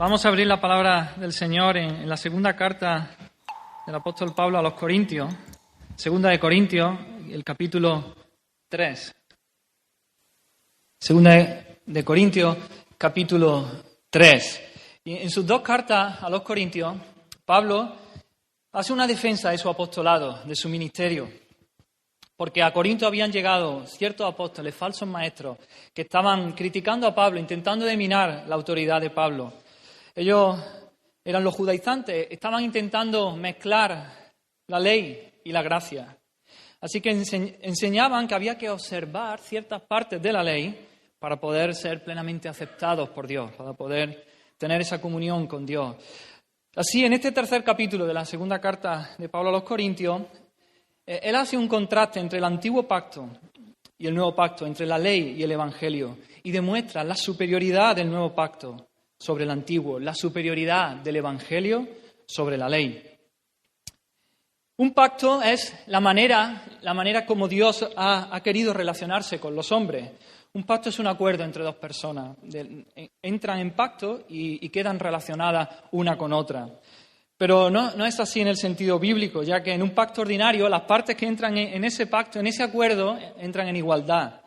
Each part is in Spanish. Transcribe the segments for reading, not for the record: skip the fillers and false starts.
Vamos a abrir la palabra del Señor en la segunda carta del apóstol Pablo a los Corintios, segunda de Corintios, el capítulo 3. Segunda de Corintios, capítulo 3. Y en sus dos cartas a los Corintios, Pablo hace una defensa de su apostolado, de su ministerio, porque a Corinto habían llegado ciertos apóstoles, falsos maestros, que estaban criticando a Pablo, intentando minar la autoridad de Pablo. Ellos eran los judaizantes, estaban intentando mezclar la ley y la gracia. Así que enseñaban que había que observar ciertas partes de la ley para poder ser plenamente aceptados por Dios, para poder tener esa comunión con Dios. Así, en este tercer capítulo de la segunda carta de Pablo a los Corintios, él hace un contraste entre el antiguo pacto y el nuevo pacto, entre la ley y el evangelio, y demuestra la superioridad del nuevo pacto sobre el antiguo, la superioridad del evangelio sobre la ley. Un pacto es la manera como Dios ha querido relacionarse con los hombres. Un pacto es un acuerdo entre dos personas. Entran en pacto y quedan relacionadas una con otra. Pero no es así en el sentido bíblico, ya que en un pacto ordinario las partes que entran en ese pacto, en ese acuerdo, entran en igualdad.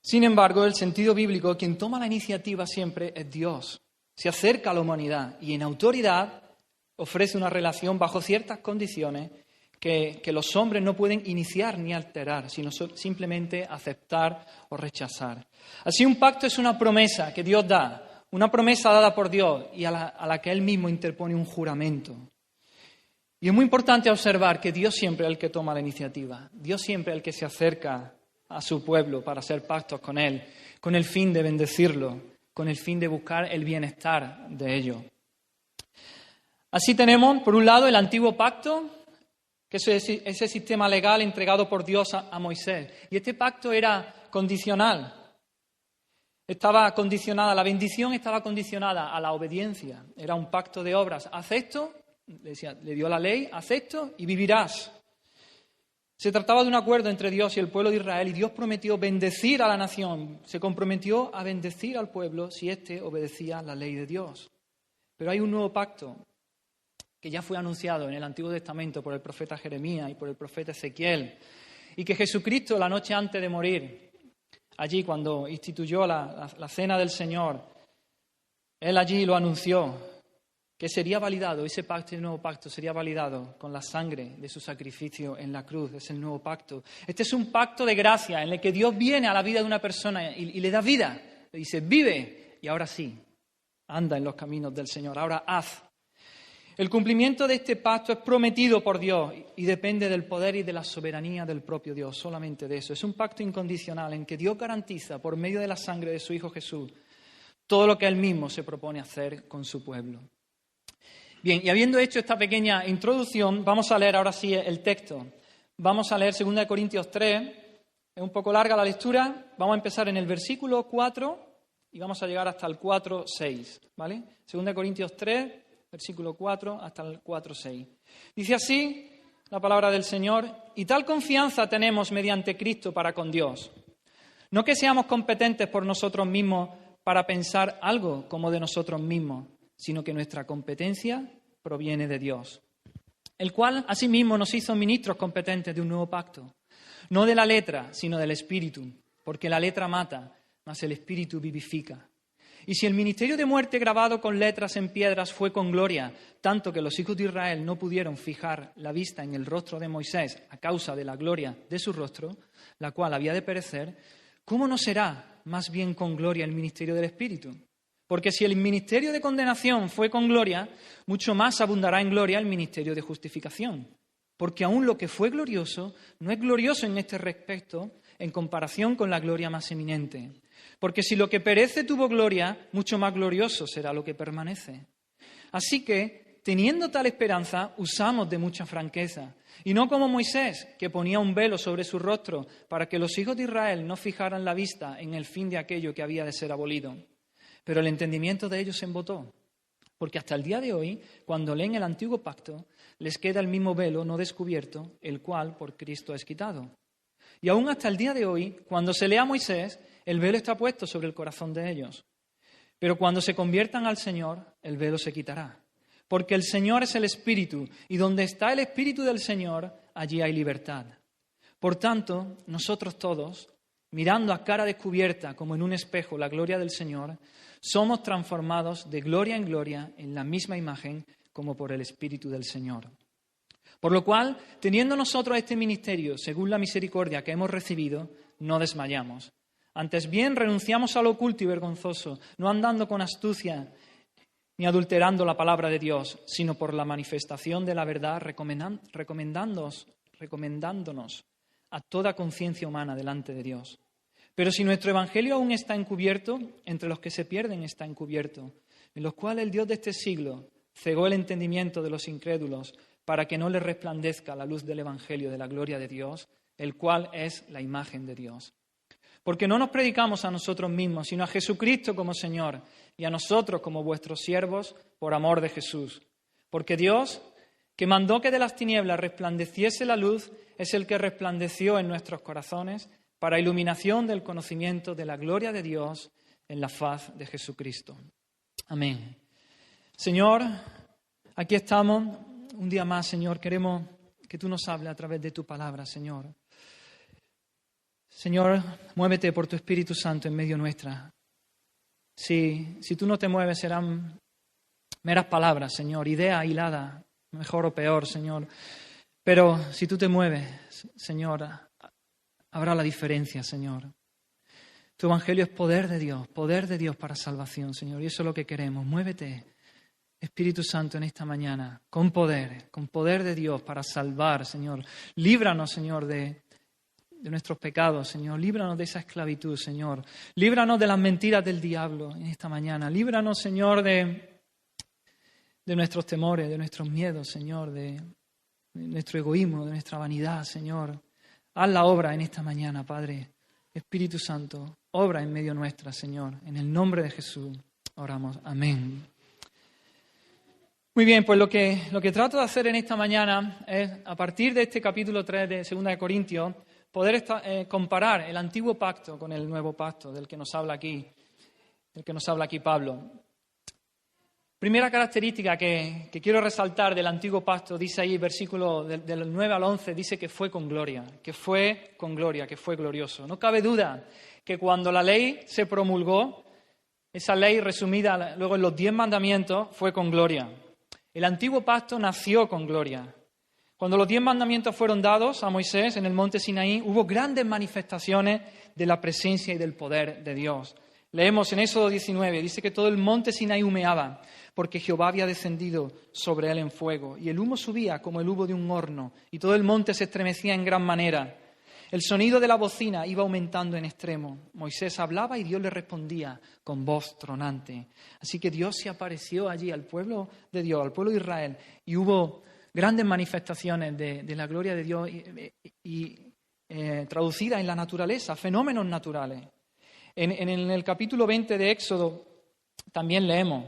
Sin embargo, el sentido bíblico, quien toma la iniciativa siempre es Dios. Se acerca a la humanidad y en autoridad ofrece una relación bajo ciertas condiciones que los hombres no pueden iniciar ni alterar, sino simplemente aceptar o rechazar. Así, un pacto es una promesa que Dios da, una promesa dada por Dios y a la que Él mismo interpone un juramento. Y es muy importante observar que Dios siempre es el que toma la iniciativa. Dios siempre es el que se acerca a su pueblo para hacer pactos con Él, con el fin de bendecirlo, con el fin de buscar el bienestar de ellos. Así tenemos, por un lado, el antiguo pacto, que es ese sistema legal entregado por Dios a Moisés. Y este pacto era condicional. Estaba condicionada, la bendición estaba condicionada a la obediencia. Era un pacto de obras. Haz esto, le dio la ley, haz esto y vivirás. Se trataba de un acuerdo entre Dios y el pueblo de Israel y Dios prometió bendecir a la nación. Se comprometió a bendecir al pueblo si éste obedecía la ley de Dios. Pero hay un nuevo pacto que ya fue anunciado en el Antiguo Testamento por el profeta Jeremías y por el profeta Ezequiel, y que Jesucristo, la noche antes de morir, allí cuando instituyó la cena del Señor, Él allí lo anunció, que sería validado, ese pacto, el nuevo pacto, sería validado con la sangre de su sacrificio en la cruz. Es el nuevo pacto. Este es un pacto de gracia en el que Dios viene a la vida de una persona y le da vida. Le dice, vive, y ahora sí, anda en los caminos del Señor, ahora haz. El cumplimiento de este pacto es prometido por Dios y depende del poder y de la soberanía del propio Dios, solamente de eso. Es un pacto incondicional en que Dios garantiza, por medio de la sangre de su Hijo Jesús, todo lo que Él mismo se propone hacer con su pueblo. Bien, y habiendo hecho esta pequeña introducción, vamos a leer ahora sí el texto. Vamos a leer 2 Corintios 3, es un poco larga la lectura, vamos a empezar en el versículo 4 y vamos a llegar hasta el 4:6, ¿vale? 2 Corintios 3, versículo 4 hasta el 4:6. Dice así la palabra del Señor: y tal confianza tenemos mediante Cristo para con Dios. No que seamos competentes por nosotros mismos para pensar algo como de nosotros mismos, sino que nuestra competencia proviene de Dios, el cual asimismo nos hizo ministros competentes de un nuevo pacto, no de la letra, sino del Espíritu, porque la letra mata, mas el Espíritu vivifica. Y si el ministerio de muerte grabado con letras en piedras fue con gloria, tanto que los hijos de Israel no pudieron fijar la vista en el rostro de Moisés a causa de la gloria de su rostro, la cual había de perecer, ¿cómo no será más bien con gloria el ministerio del Espíritu? Porque si el ministerio de condenación fue con gloria, mucho más abundará en gloria el ministerio de justificación. Porque aún lo que fue glorioso no es glorioso en este respecto en comparación con la gloria más eminente. Porque si lo que perece tuvo gloria, mucho más glorioso será lo que permanece. Así que, teniendo tal esperanza, usamos de mucha franqueza. Y no como Moisés, que ponía un velo sobre su rostro para que los hijos de Israel no fijaran la vista en el fin de aquello que había de ser abolido. Pero el entendimiento de ellos se embotó, porque hasta el día de hoy, cuando leen el antiguo pacto, les queda el mismo velo no descubierto, el cual por Cristo es quitado. Y aún hasta el día de hoy, cuando se lee a Moisés, el velo está puesto sobre el corazón de ellos. Pero cuando se conviertan al Señor, el velo se quitará. Porque el Señor es el Espíritu, y donde está el Espíritu del Señor, allí hay libertad. Por tanto, nosotros todos, mirando a cara descubierta como en un espejo la gloria del Señor, somos transformados de gloria en gloria en la misma imagen como por el Espíritu del Señor. Por lo cual, teniendo nosotros este ministerio, según la misericordia que hemos recibido, no desmayamos. Antes bien, renunciamos a lo oculto y vergonzoso, no andando con astucia ni adulterando la palabra de Dios, sino por la manifestación de la verdad, recomendándonos a toda conciencia humana delante de Dios. Pero si nuestro evangelio aún está encubierto, entre los que se pierden está encubierto, en los cuales el Dios de este siglo cegó el entendimiento de los incrédulos para que no les resplandezca la luz del evangelio de la gloria de Dios, el cual es la imagen de Dios. Porque no nos predicamos a nosotros mismos, sino a Jesucristo como Señor y a nosotros como vuestros siervos por amor de Jesús. Porque Dios, que mandó que de las tinieblas resplandeciese la luz, es el que resplandeció en nuestros corazones para iluminación del conocimiento de la gloria de Dios en la faz de Jesucristo. Amén. Señor, aquí estamos un día más, Señor. Queremos que tú nos hables a través de tu palabra, Señor. Señor, muévete por tu Espíritu Santo en medio nuestra. Si tú no te mueves, serán meras palabras, Señor, ideas hiladas, mejor o peor, Señor. Pero si tú te mueves, Señor, habrá la diferencia, Señor. Tu evangelio es poder de Dios para salvación, Señor, y eso es lo que queremos. Muévete, Espíritu Santo, en esta mañana, con poder de Dios para salvar, Señor. Líbranos, Señor, de nuestros pecados, Señor. Líbranos de esa esclavitud, Señor. Líbranos de las mentiras del diablo en esta mañana. Líbranos, Señor, de nuestros temores, de nuestros miedos, Señor, de nuestro egoísmo, de nuestra vanidad, Señor. Haz la obra en esta mañana, Padre. Espíritu Santo, obra en medio nuestra, Señor. En el nombre de Jesús oramos. Amén. Muy bien, pues lo que trato de hacer en esta mañana es, a partir de este capítulo 3 de 2 de Corintios, poder comparar el antiguo pacto con el nuevo pacto del que nos habla aquí Pablo. Primera característica que quiero resaltar del antiguo pacto, dice ahí, versículo del 9 al 11, dice que fue con gloria, que fue glorioso. No cabe duda que cuando la ley se promulgó, esa ley resumida luego en los 10 mandamientos, fue con gloria. El antiguo pacto nació con gloria. Cuando los 10 mandamientos fueron dados a Moisés en el monte Sinaí, hubo grandes manifestaciones de la presencia y del poder de Dios. Leemos en Éxodo 19, dice que todo el monte Sinaí humeaba, porque Jehová había descendido sobre él en fuego, y el humo subía como el humo de un horno, y todo el monte se estremecía en gran manera. El sonido de la bocina iba aumentando en extremo. Moisés hablaba y Dios le respondía con voz tronante. Así que Dios se apareció allí al pueblo de Dios, al pueblo de Israel, y hubo grandes manifestaciones de la gloria de Dios y traducidas en la naturaleza, fenómenos naturales. En el capítulo 20 de Éxodo también leemos,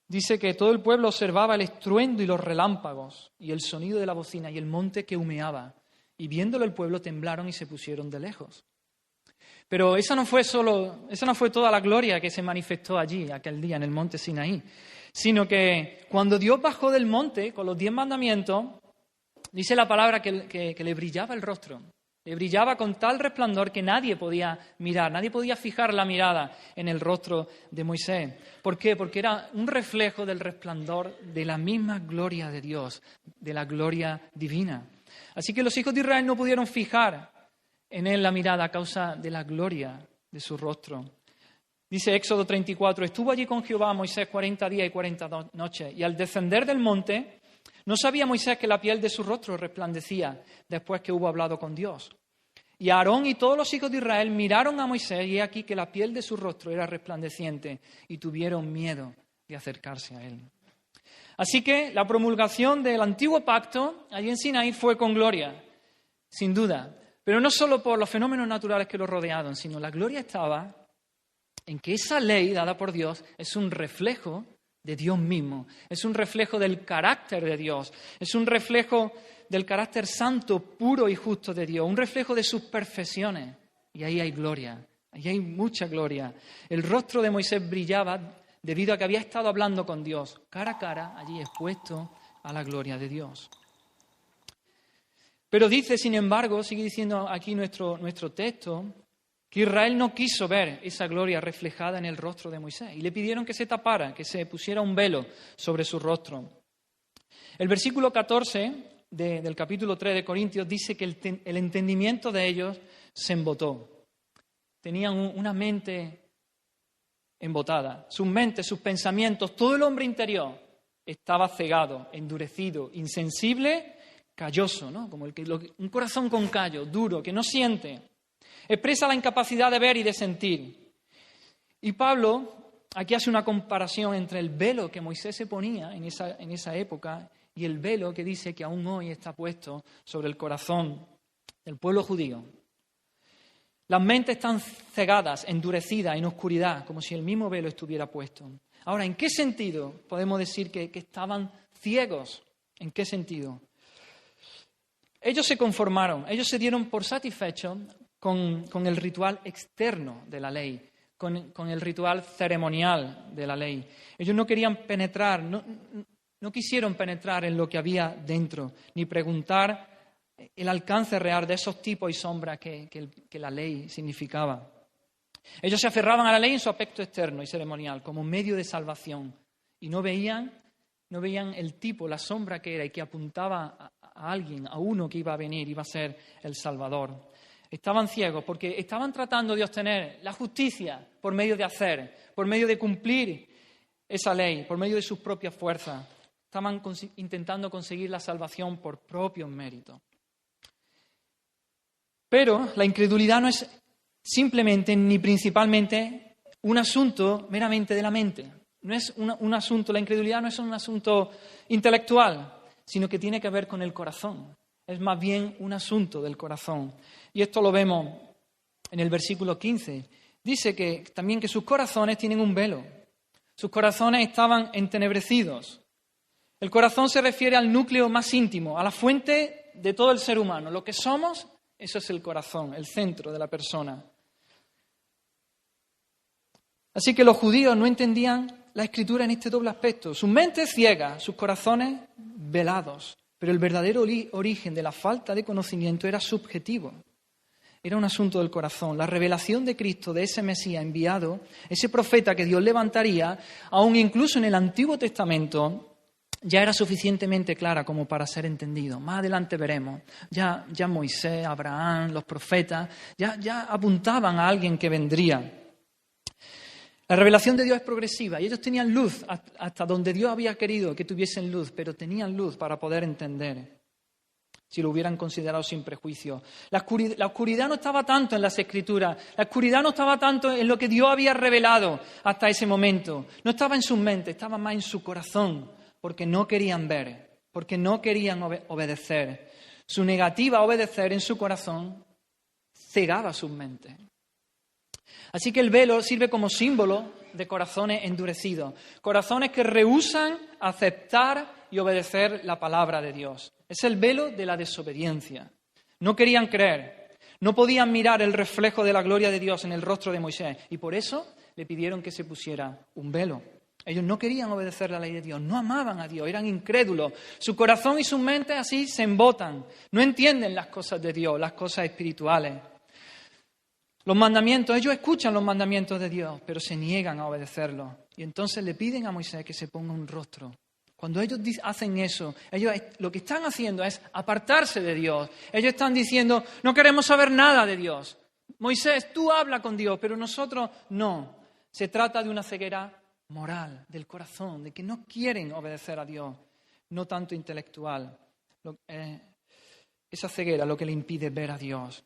dice que todo el pueblo observaba el estruendo y los relámpagos y el sonido de la bocina y el monte que humeaba. Y viéndolo el pueblo temblaron y se pusieron de lejos. Pero esa no fue toda la gloria que se manifestó allí, aquel día en el monte Sinaí, sino que cuando Dios bajó del monte con los 10 mandamientos, dice la palabra que le brillaba el rostro. Le brillaba con tal resplandor que nadie podía mirar, nadie podía fijar la mirada en el rostro de Moisés. ¿Por qué? Porque era un reflejo del resplandor de la misma gloria de Dios, de la gloria divina. Así que los hijos de Israel no pudieron fijar en él la mirada a causa de la gloria de su rostro. Dice Éxodo 34, estuvo allí con Jehová Moisés 40 días y 40 noches, y al descender del monte, no sabía Moisés que la piel de su rostro resplandecía después que hubo hablado con Dios. Y Aarón y todos los hijos de Israel miraron a Moisés, y he aquí que la piel de su rostro era resplandeciente, y tuvieron miedo de acercarse a él. Así que la promulgación del antiguo pacto allí en Sinaí fue con gloria, sin duda. Pero no solo por los fenómenos naturales que lo rodeaban, sino la gloria estaba en que esa ley dada por Dios es un reflejo de Dios mismo, es un reflejo del carácter de Dios, es un reflejo del carácter santo, puro y justo de Dios, un reflejo de sus perfecciones. Y ahí hay gloria Allí hay mucha gloria. El rostro de Moisés brillaba debido a que había estado hablando con Dios, cara a cara, allí expuesto a la gloria de Dios. Pero dice, sin embargo, sigue diciendo aquí nuestro texto, que Israel no quiso ver esa gloria reflejada en el rostro de Moisés y le pidieron que se tapara, que se pusiera un velo sobre su rostro. El versículo 14 del capítulo 3 de Corintios dice que el entendimiento de ellos se embotó. Tenían una mente embotada. Sus mentes, sus pensamientos, todo el hombre interior estaba cegado, endurecido, insensible, calloso, ¿no? Como un corazón con callo, duro, que no siente. Expresa la incapacidad de ver y de sentir. Y Pablo aquí hace una comparación entre el velo que Moisés se ponía en esa época y el velo que dice que aún hoy está puesto sobre el corazón del pueblo judío. Las mentes están cegadas, endurecidas, en oscuridad, como si el mismo velo estuviera puesto. Ahora, ¿en qué sentido podemos decir que estaban ciegos? ¿En qué sentido? Ellos se conformaron, ellos se dieron por satisfechos con el ritual externo de la ley, con el ritual ceremonial de la ley. Ellos no querían penetrar, no quisieron penetrar en lo que había dentro, ni preguntar el alcance real de esos tipos y sombras que la ley significaba. Ellos se aferraban a la ley en su aspecto externo y ceremonial, como medio de salvación, y no veían el tipo, la sombra que era y que apuntaba a alguien, a uno que iba a venir, iba a ser el Salvador. Estaban ciegos porque estaban tratando de obtener la justicia por medio de hacer, por medio de cumplir esa ley, por medio de sus propias fuerzas. Estaban intentando conseguir la salvación por propios méritos. Pero la incredulidad no es simplemente ni principalmente un asunto meramente de la mente. No es un asunto, la incredulidad no es un asunto intelectual, sino que tiene que ver con el corazón. Es más bien un asunto del corazón. Y esto lo vemos en el versículo 15. Dice que también que sus corazones tienen un velo. Sus corazones estaban entenebrecidos. El corazón se refiere al núcleo más íntimo, a la fuente de todo el ser humano. Lo que somos, eso es el corazón, el centro de la persona. Así que los judíos no entendían la Escritura en este doble aspecto. Sus mentes ciegas, sus corazones velados. Pero el verdadero origen de la falta de conocimiento era subjetivo. Era un asunto del corazón. La revelación de Cristo, de ese Mesías enviado, ese profeta que Dios levantaría, aún incluso en el Antiguo Testamento, ya era suficientemente clara como para ser entendido. Más adelante veremos. Ya Moisés, Abraham, los profetas, ya apuntaban a alguien que vendría. La revelación de Dios es progresiva y ellos tenían luz hasta donde Dios había querido que tuviesen luz, pero tenían luz para poder entender, si lo hubieran considerado sin prejuicio. La oscuridad no estaba tanto en las Escrituras, la oscuridad no estaba tanto en lo que Dios había revelado hasta ese momento. No estaba en su mente, estaba más en su corazón, porque no querían ver, porque no querían obedecer. Su negativa a obedecer en su corazón cegaba sus mentes. Así que el velo sirve como símbolo de corazones endurecidos, corazones que rehúsan aceptar y obedecer la palabra de Dios. Es el velo de la desobediencia. No querían creer, no podían mirar el reflejo de la gloria de Dios en el rostro de Moisés y por eso le pidieron que se pusiera un velo. Ellos no querían obedecer la ley de Dios, no amaban a Dios, eran incrédulos. Su corazón y su mente así se embotan, no entienden las cosas de Dios, las cosas espirituales. Los mandamientos, ellos escuchan los mandamientos de Dios, pero se niegan a obedecerlos. Y entonces le piden a Moisés que se ponga un rostro. Cuando ellos hacen eso, ellos lo que están haciendo es apartarse de Dios. Ellos están diciendo, no queremos saber nada de Dios. Moisés, tú habla con Dios, pero nosotros no. Se trata de una ceguera moral, del corazón, de que no quieren obedecer a Dios, no tanto intelectual. Esa ceguera es lo que le impide ver a Dios.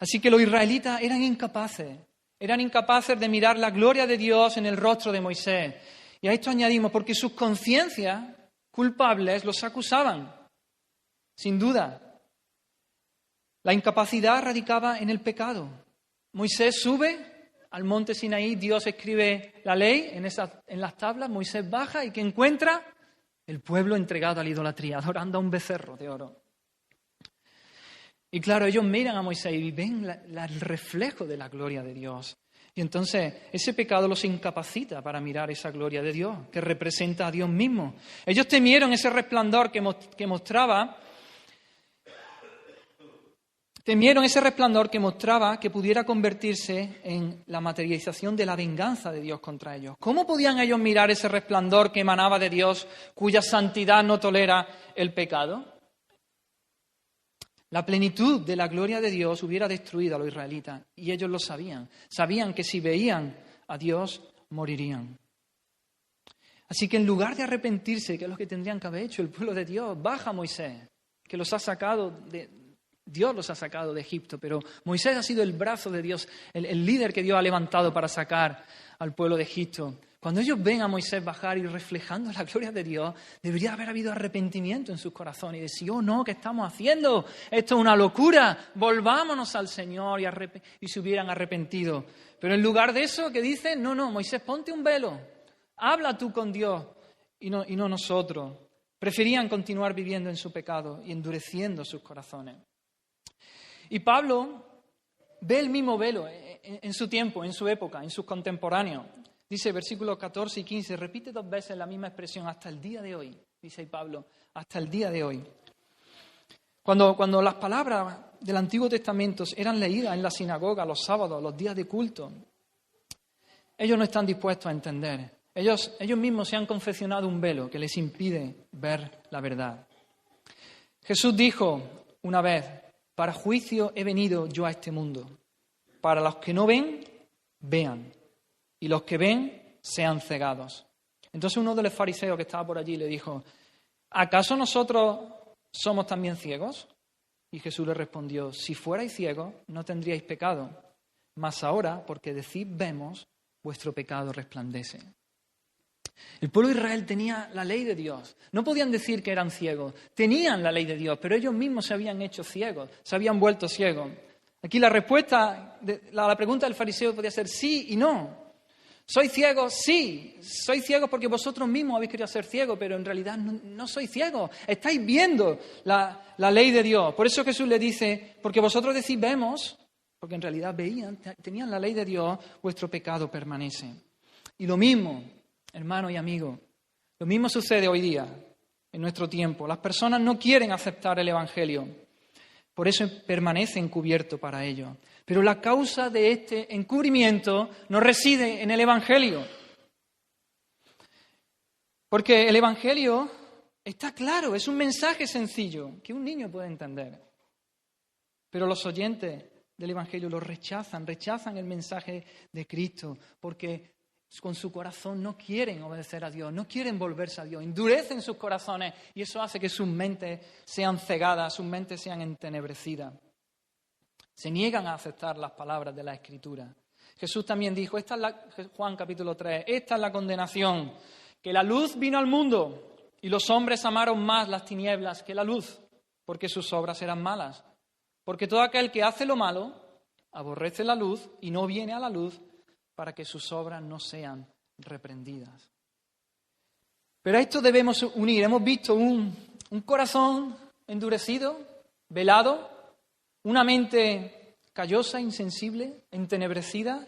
Así que los israelitas eran incapaces de mirar la gloria de Dios en el rostro de Moisés. Y a esto añadimos, porque sus conciencias culpables los acusaban, sin duda. La incapacidad radicaba en el pecado. Moisés sube al monte Sinaí, Dios escribe la ley en las tablas, Moisés baja y ¿qué encuentra? El pueblo entregado a la idolatría, adorando a un becerro de oro. Y claro, ellos miran a Moisés y ven el reflejo de la gloria de Dios. Y entonces ese pecado los incapacita para mirar esa gloria de Dios, que representa a Dios mismo. Ellos temieron ese resplandor que mostraba que pudiera convertirse en la materialización de la venganza de Dios contra ellos. ¿Cómo podían ellos mirar ese resplandor que emanaba de Dios, cuya santidad no tolera el pecado? La plenitud de la gloria de Dios hubiera destruido a los israelitas, y ellos lo sabían. Sabían que si veían a Dios, morirían. Así que en lugar de arrepentirse, que es lo que tendrían que haber hecho el pueblo de Dios, baja Moisés, que Dios los ha sacado de Egipto, pero Moisés ha sido el brazo de Dios, el líder que Dios ha levantado para sacar al pueblo de Egipto. Cuando ellos ven a Moisés bajar y reflejando la gloria de Dios, debería haber habido arrepentimiento en sus corazones y decir, oh no, ¿qué estamos haciendo? Esto es una locura, volvámonos al Señor y se hubieran arrepentido. Pero en lugar de eso, ¿qué dicen? No, Moisés, ponte un velo, habla tú con Dios y no nosotros. Preferían continuar viviendo en su pecado y endureciendo sus corazones. Y Pablo ve el mismo velo en su tiempo, en su época, en sus contemporáneos. Dice versículos 14 y 15, repite 2 veces la misma expresión, hasta el día de hoy, dice Pablo, hasta el día de hoy. Cuando las palabras del Antiguo Testamento eran leídas en la sinagoga, los sábados, los días de culto, ellos no están dispuestos a entender. Ellos mismos se han confeccionado un velo que les impide ver la verdad. Jesús dijo una vez, para juicio he venido yo a este mundo. Para los que no ven, vean. Y los que ven, sean cegados. Entonces uno de los fariseos que estaba por allí le dijo, ¿acaso nosotros somos también ciegos? Y Jesús le respondió, si fuerais ciegos, no tendríais pecado. Mas ahora, porque decís vemos, vuestro pecado resplandece. El pueblo de Israel tenía la ley de Dios. No podían decir que eran ciegos. Tenían la ley de Dios, pero ellos mismos se habían hecho ciegos, se habían vuelto ciegos. Aquí la respuesta a la pregunta del fariseo podía ser sí y no. ¿Soy ciego? Sí. Soy ciego porque vosotros mismos habéis querido ser ciegos, pero en realidad no soy ciego. Estáis viendo la ley de Dios. Por eso Jesús le dice, porque vosotros decís vemos, porque en realidad veían, tenían la ley de Dios, vuestro pecado permanece. Y lo mismo, hermano y amigo, lo mismo sucede hoy día, en nuestro tiempo. Las personas no quieren aceptar el Evangelio, por eso permanece encubierto para ellos. Pero la causa de este encubrimiento no reside en el Evangelio. Porque el Evangelio está claro, es un mensaje sencillo que un niño puede entender. Pero los oyentes del Evangelio lo rechazan el mensaje de Cristo, porque con su corazón no quieren obedecer a Dios, no quieren volverse a Dios, endurecen sus corazones y eso hace que sus mentes sean cegadas, sus mentes sean entenebrecidas. Se niegan a aceptar las palabras de la Escritura. Jesús también dijo, Juan capítulo 3, esta es la condenación, que la luz vino al mundo y los hombres amaron más las tinieblas que la luz, porque sus obras eran malas. Porque todo aquel que hace lo malo aborrece la luz y no viene a la luz para que sus obras no sean reprendidas. Pero a esto debemos unir. Hemos visto un corazón endurecido, velado, una mente callosa, insensible, entenebrecida.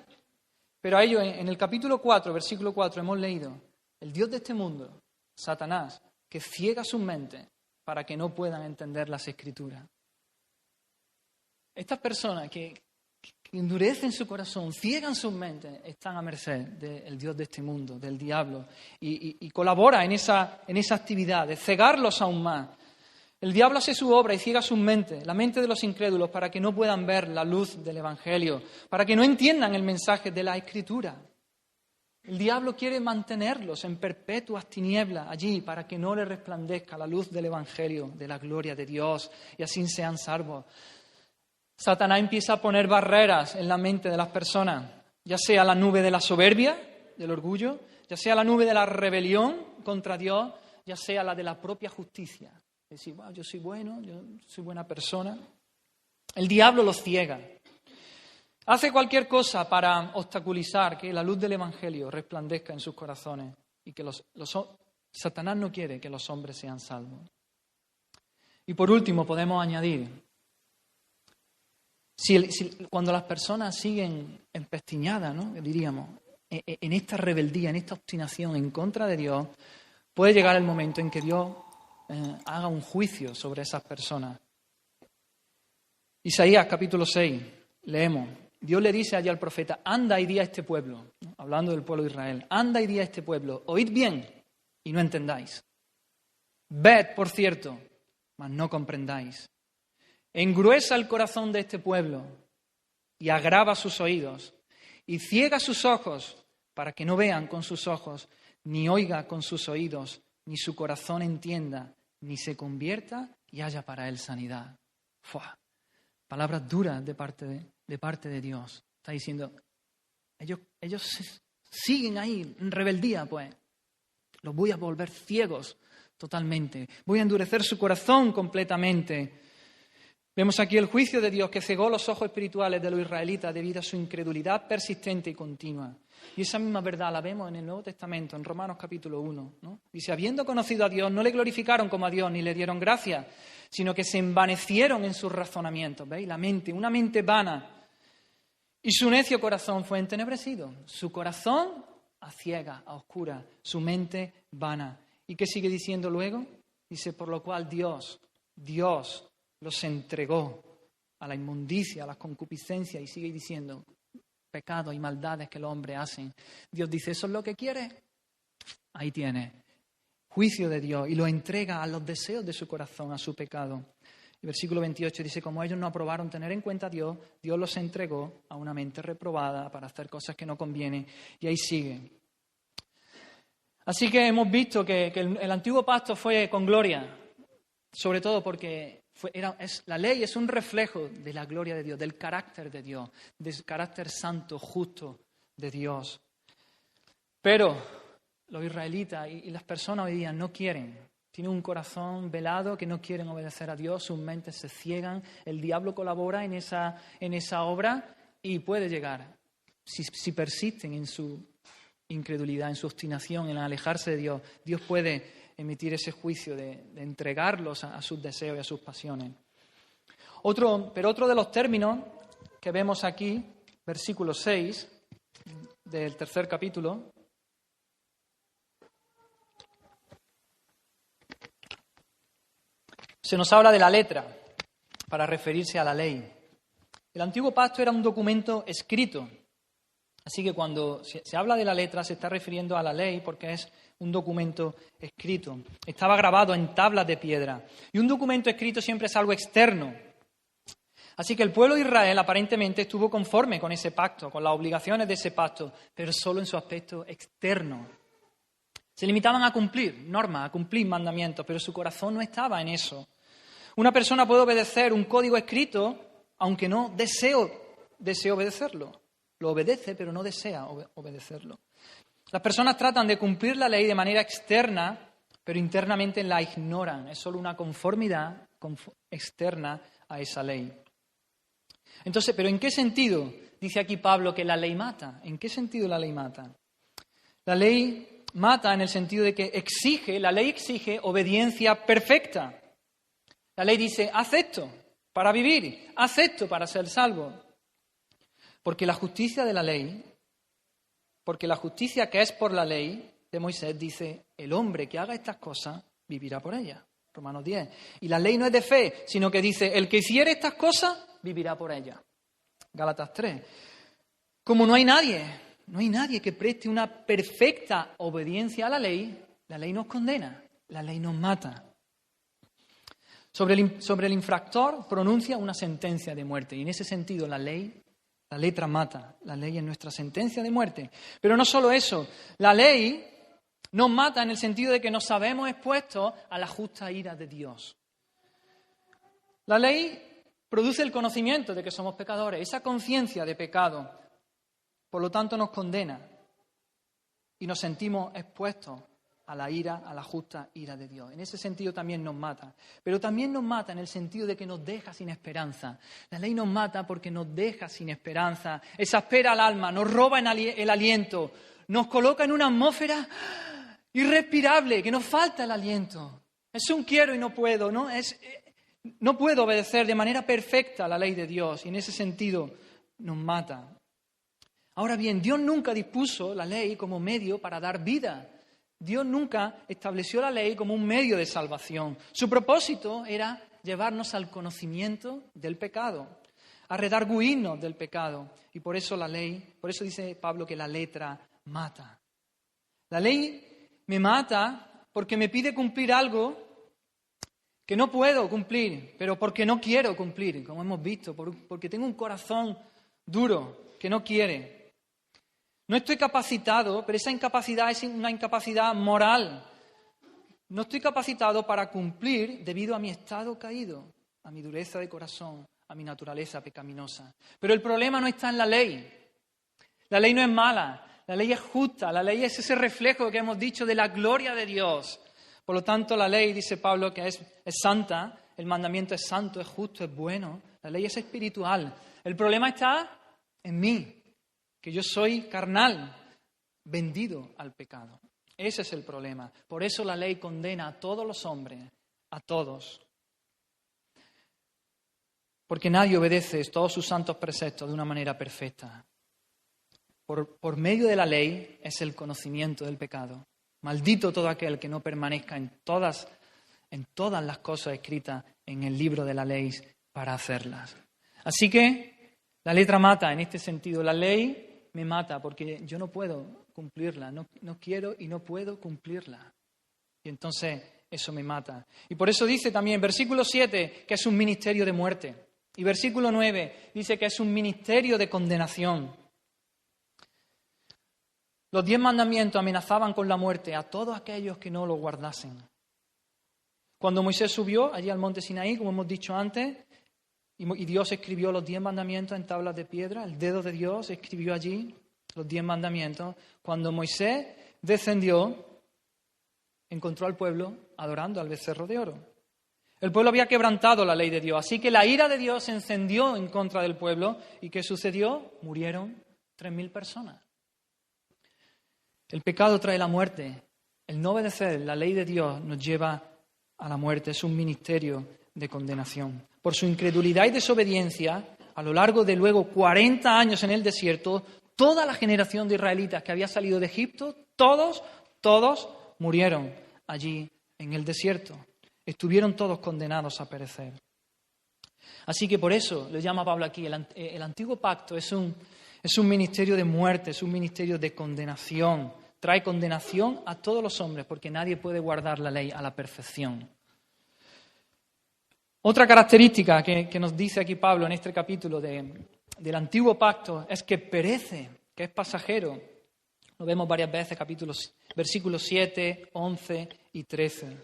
Pero a ello, en el capítulo 4, versículo 4, hemos leído, el Dios de este mundo, Satanás, que ciega sus mentes para que no puedan entender las Escrituras. Estas personas que endurecen su corazón, ciegan sus mentes, están a merced del Dios de este mundo, del diablo, y colabora en esa actividad de cegarlos aún más. El diablo hace su obra y ciega sus mentes, la mente de los incrédulos, para que no puedan ver la luz del Evangelio, para que no entiendan el mensaje de la Escritura. El diablo quiere mantenerlos en perpetuas tinieblas allí, para que no les resplandezca la luz del Evangelio, de la gloria de Dios, y así sean salvos. Satanás empieza a poner barreras en la mente de las personas, ya sea la nube de la soberbia, del orgullo, ya sea la nube de la rebelión contra Dios, ya sea la de la propia justicia. Es decir, wow, yo soy bueno, yo soy buena persona. El diablo los ciega. Hace cualquier cosa para obstaculizar que la luz del Evangelio resplandezca en sus corazones y que Satanás no quiere que los hombres sean salvos. Y por último podemos añadir Cuando las personas siguen empestiñadas, ¿no?, diríamos, en esta rebeldía, en esta obstinación en contra de Dios, puede llegar el momento en que Dios haga un juicio sobre esas personas. Isaías capítulo 6, leemos, Dios le dice allí al profeta, anda y di a este pueblo, ¿no?, hablando del pueblo de Israel, anda y di a este pueblo, oíd bien y no entendáis. Ved, por cierto, mas no comprendáis. Engruesa el corazón de este pueblo y agrava sus oídos y ciega sus ojos para que no vean con sus ojos, ni oiga con sus oídos, ni su corazón entienda, ni se convierta y haya para él sanidad. ¡Fua! Palabras duras de parte de Dios. Está diciendo, ellos siguen ahí en rebeldía, pues. Los voy a volver ciegos totalmente. Voy a endurecer su corazón completamente. Vemos aquí el juicio de Dios que cegó los ojos espirituales de los israelitas debido a su incredulidad persistente y continua. Y esa misma verdad la vemos en el Nuevo Testamento, en Romanos capítulo 1, ¿no? Dice, habiendo conocido a Dios, no le glorificaron como a Dios ni le dieron gracias, sino que se envanecieron en sus razonamientos. ¿Veis? La mente, una mente vana. Y su necio corazón fue entenebrecido. Su corazón a ciega, a oscura, su mente vana. ¿Y qué sigue diciendo luego? Dice, por lo cual Dios los entregó a la inmundicia, a las concupiscencias, y sigue diciendo, pecados y maldades que los hombres hacen. Dios dice, ¿eso es lo que quieres? Ahí tienes. Juicio de Dios, y lo entrega a los deseos de su corazón, a su pecado. El versículo 28 dice, como ellos no aprobaron tener en cuenta a Dios, Dios los entregó a una mente reprobada para hacer cosas que no convienen. Y ahí sigue. Así que hemos visto que el antiguo pacto fue con gloria, sobre todo porque la ley es un reflejo de la gloria de Dios, del carácter de Dios, del carácter santo, justo de Dios. Pero los israelitas y las personas hoy día no quieren. Tienen un corazón velado que no quieren obedecer a Dios, sus mentes se ciegan, el diablo colabora en esa obra y puede llegar, si persisten en su incredulidad, en su obstinación, en alejarse de Dios, Dios puede emitir ese juicio de entregarlos a sus deseos y a sus pasiones. Pero otro de los términos que vemos aquí, versículo 6 del 3 capítulo, se nos habla de la letra para referirse a la ley. El antiguo pacto era un documento escrito, así que cuando se habla de la letra se está refiriendo a la ley porque es un documento escrito. Estaba grabado en tablas de piedra. Y un documento escrito siempre es algo externo. Así que el pueblo de Israel aparentemente estuvo conforme con ese pacto, con las obligaciones de ese pacto, pero solo en su aspecto externo. Se limitaban a cumplir normas, a cumplir mandamientos, pero su corazón no estaba en eso. Una persona puede obedecer un código escrito, aunque no desee obedecerlo. Lo obedece, pero no desea obedecerlo. Las personas tratan de cumplir la ley de manera externa, pero internamente la ignoran. Es solo una conformidad externa a esa ley. Entonces, ¿pero en qué sentido dice aquí Pablo que la ley mata? ¿En qué sentido la ley mata? La ley mata en el sentido de que la ley exige obediencia perfecta. La ley dice, haz esto para vivir, haz esto para ser salvo. Porque la justicia que es por la ley de Moisés dice, el hombre que haga estas cosas vivirá por ellas. Romanos 10. Y la ley no es de fe, sino que dice, el que hiciere estas cosas vivirá por ellas. Gálatas 3. Como no hay nadie que preste una perfecta obediencia a la ley nos condena, la ley nos mata. Sobre el infractor pronuncia una sentencia de muerte y en ese sentido la letra mata, la ley es nuestra sentencia de muerte. Pero no solo eso, la ley nos mata en el sentido de que nos sabemos expuestos a la justa ira de Dios. La ley produce el conocimiento de que somos pecadores, esa conciencia de pecado, por lo tanto nos condena y nos sentimos expuestos a la ira, a la justa ira de Dios. En ese sentido también nos mata. Pero también nos mata en el sentido de que nos deja sin esperanza. La ley nos mata porque nos deja sin esperanza, exaspera al alma, nos roba el aliento, nos coloca en una atmósfera irrespirable, que nos falta el aliento. Es un quiero y no puedo, ¿no? No puedo obedecer de manera perfecta la ley de Dios y en ese sentido nos mata. Ahora bien, Dios nunca dispuso la ley como medio para dar vida. Dios nunca estableció la ley como un medio de salvación. Su propósito era llevarnos al conocimiento del pecado, a redarguirnos del pecado. Y por eso la ley, por eso dice Pablo que la letra mata. La ley me mata porque me pide cumplir algo que no puedo cumplir, pero porque no quiero cumplir, como hemos visto, porque tengo un corazón duro que no quiere. No estoy capacitado, pero esa incapacidad es una incapacidad moral. No estoy capacitado para cumplir debido a mi estado caído, a mi dureza de corazón, a mi naturaleza pecaminosa. Pero el problema no está en la ley. La ley no es mala, la ley es justa, la ley es ese reflejo que hemos dicho de la gloria de Dios. Por lo tanto, la ley, dice Pablo, que es santa, el mandamiento es santo, es justo, es bueno. La ley es espiritual. El problema está en mí, que yo soy carnal, vendido al pecado. Ese es el problema. Por eso la ley condena a todos los hombres, a todos. Porque nadie obedece todos sus santos preceptos de una manera perfecta. Por medio de la ley es el conocimiento del pecado. Maldito todo aquel que no permanezca en todas las cosas escritas en el libro de la ley para hacerlas. Así que la letra mata en este sentido. La ley me mata porque yo no puedo cumplirla, no quiero y no puedo cumplirla. Y entonces eso me mata. Y por eso dice también, versículo 7, que es un ministerio de muerte. Y versículo 9 dice que es un ministerio de condenación. Los 10 mandamientos amenazaban con la muerte a todos aquellos que no lo guardasen. Cuando Moisés subió allí al monte Sinaí, como hemos dicho antes, y Dios escribió los 10 mandamientos en tablas de piedra, el dedo de Dios escribió allí los 10 mandamientos. Cuando Moisés descendió, encontró al pueblo adorando al becerro de oro. El pueblo había quebrantado la ley de Dios, así que la ira de Dios se encendió en contra del pueblo. ¿Y qué sucedió? Murieron 3.000 personas. El pecado trae la muerte. El no obedecer la ley de Dios nos lleva a la muerte. Es un ministerio de condenación. Por su incredulidad y desobediencia, a lo largo de luego 40 años en el desierto, toda la generación de israelitas que había salido de Egipto, todos murieron allí en el desierto. Estuvieron todos condenados a perecer. Así que por eso le llama Pablo aquí, el antiguo pacto es un ministerio de muerte, es un ministerio de condenación. Trae condenación a todos los hombres porque nadie puede guardar la ley a la perfección. Otra característica que nos dice aquí Pablo en este capítulo del antiguo pacto es que perece, que es pasajero. Lo vemos varias veces, versículos 7, 11 y 13.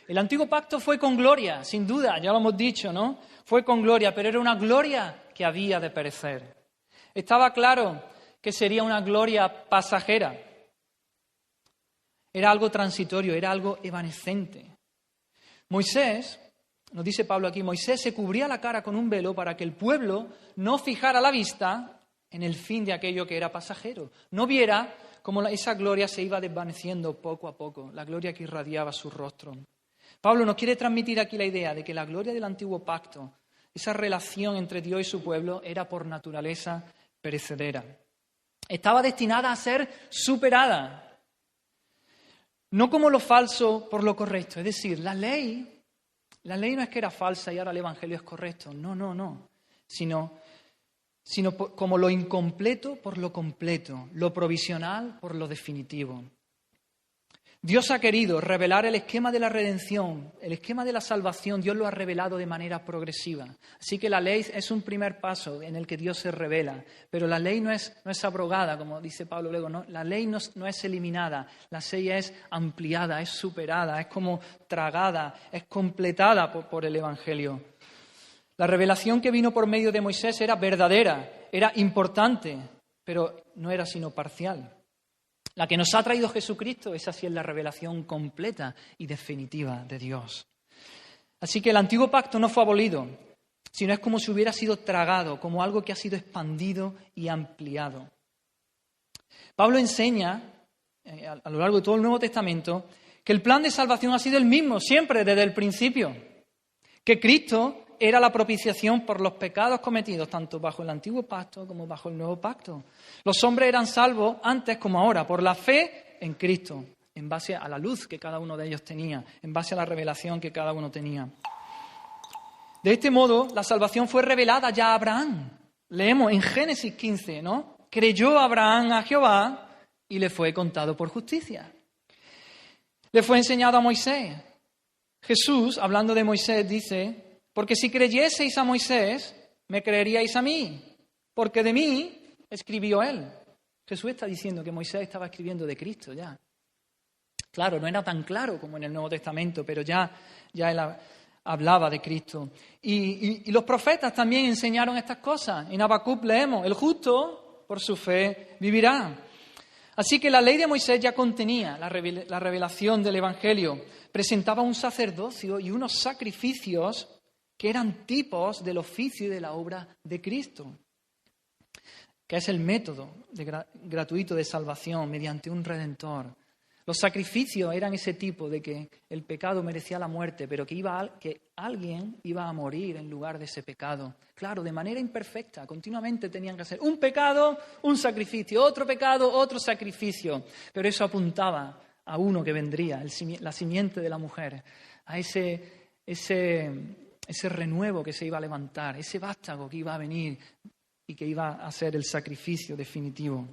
El antiguo pacto fue con gloria, sin duda, ya lo hemos dicho, ¿no? Fue con gloria, pero era una gloria que había de perecer. Estaba claro que sería una gloria pasajera. Era algo transitorio, era algo evanescente. Moisés, nos dice Pablo aquí, Moisés se cubría la cara con un velo para que el pueblo no fijara la vista en el fin de aquello que era pasajero. No viera cómo esa gloria se iba desvaneciendo poco a poco, la gloria que irradiaba su rostro. Pablo nos quiere transmitir aquí la idea de que la gloria del antiguo pacto, esa relación entre Dios y su pueblo, era por naturaleza perecedera. Estaba destinada a ser superada. No como lo falso por lo correcto. Es decir, la ley no es que era falsa y ahora el evangelio es correcto. No. Sino como lo incompleto por lo completo, lo provisional por lo definitivo. Dios ha querido revelar el esquema de la redención, el esquema de la salvación, Dios lo ha revelado de manera progresiva. Así que la ley es un primer paso en el que Dios se revela, pero la ley no es abrogada, como dice Pablo luego, ¿no? La ley no es eliminada, la ley es ampliada, es superada, es como tragada, es completada por el Evangelio. La revelación que vino por medio de Moisés era verdadera, era importante, pero no era sino parcial. La que nos ha traído Jesucristo, esa sí es la revelación completa y definitiva de Dios. Así que el antiguo pacto no fue abolido, sino es como si hubiera sido tragado, como algo que ha sido expandido y ampliado. Pablo enseña, a lo largo de todo el Nuevo Testamento, que el plan de salvación ha sido el mismo siempre, desde el principio. que Cristo era la propiciación por los pecados cometidos tanto bajo el antiguo pacto como bajo el nuevo pacto. Los hombres eran salvos antes como ahora por la fe en Cristo, en base a la luz que cada uno de ellos tenía, en base a la revelación que cada uno tenía. De este modo, la salvación fue revelada ya a Abraham. Leemos en Génesis 15, ¿no? Creyó Abraham a Jehová y le fue contado por justicia. Le fue enseñado a Moisés. Jesús, hablando de Moisés, dice: porque si creyeseis a Moisés, me creeríais a mí, porque de mí escribió él. Jesús está diciendo que Moisés estaba escribiendo de Cristo ya. Claro, no era tan claro como en el Nuevo Testamento, pero ya él hablaba de Cristo. Y los profetas también enseñaron estas cosas. En Habacuc leemos: el justo por su fe vivirá. Así que la ley de Moisés ya contenía la revelación del Evangelio. Presentaba un sacerdocio y unos sacrificios que eran tipos del oficio y de la obra de Cristo, que es el método gratuito de salvación mediante un Redentor. Los sacrificios eran ese tipo de que el pecado merecía la muerte, pero que alguien iba a morir en lugar de ese pecado. Claro, de manera imperfecta, continuamente tenían que hacer un pecado, un sacrificio, otro pecado, otro sacrificio. Pero eso apuntaba a uno que vendría, la simiente de la mujer, a ese renuevo que se iba a levantar, ese vástago que iba a venir y que iba a ser el sacrificio definitivo.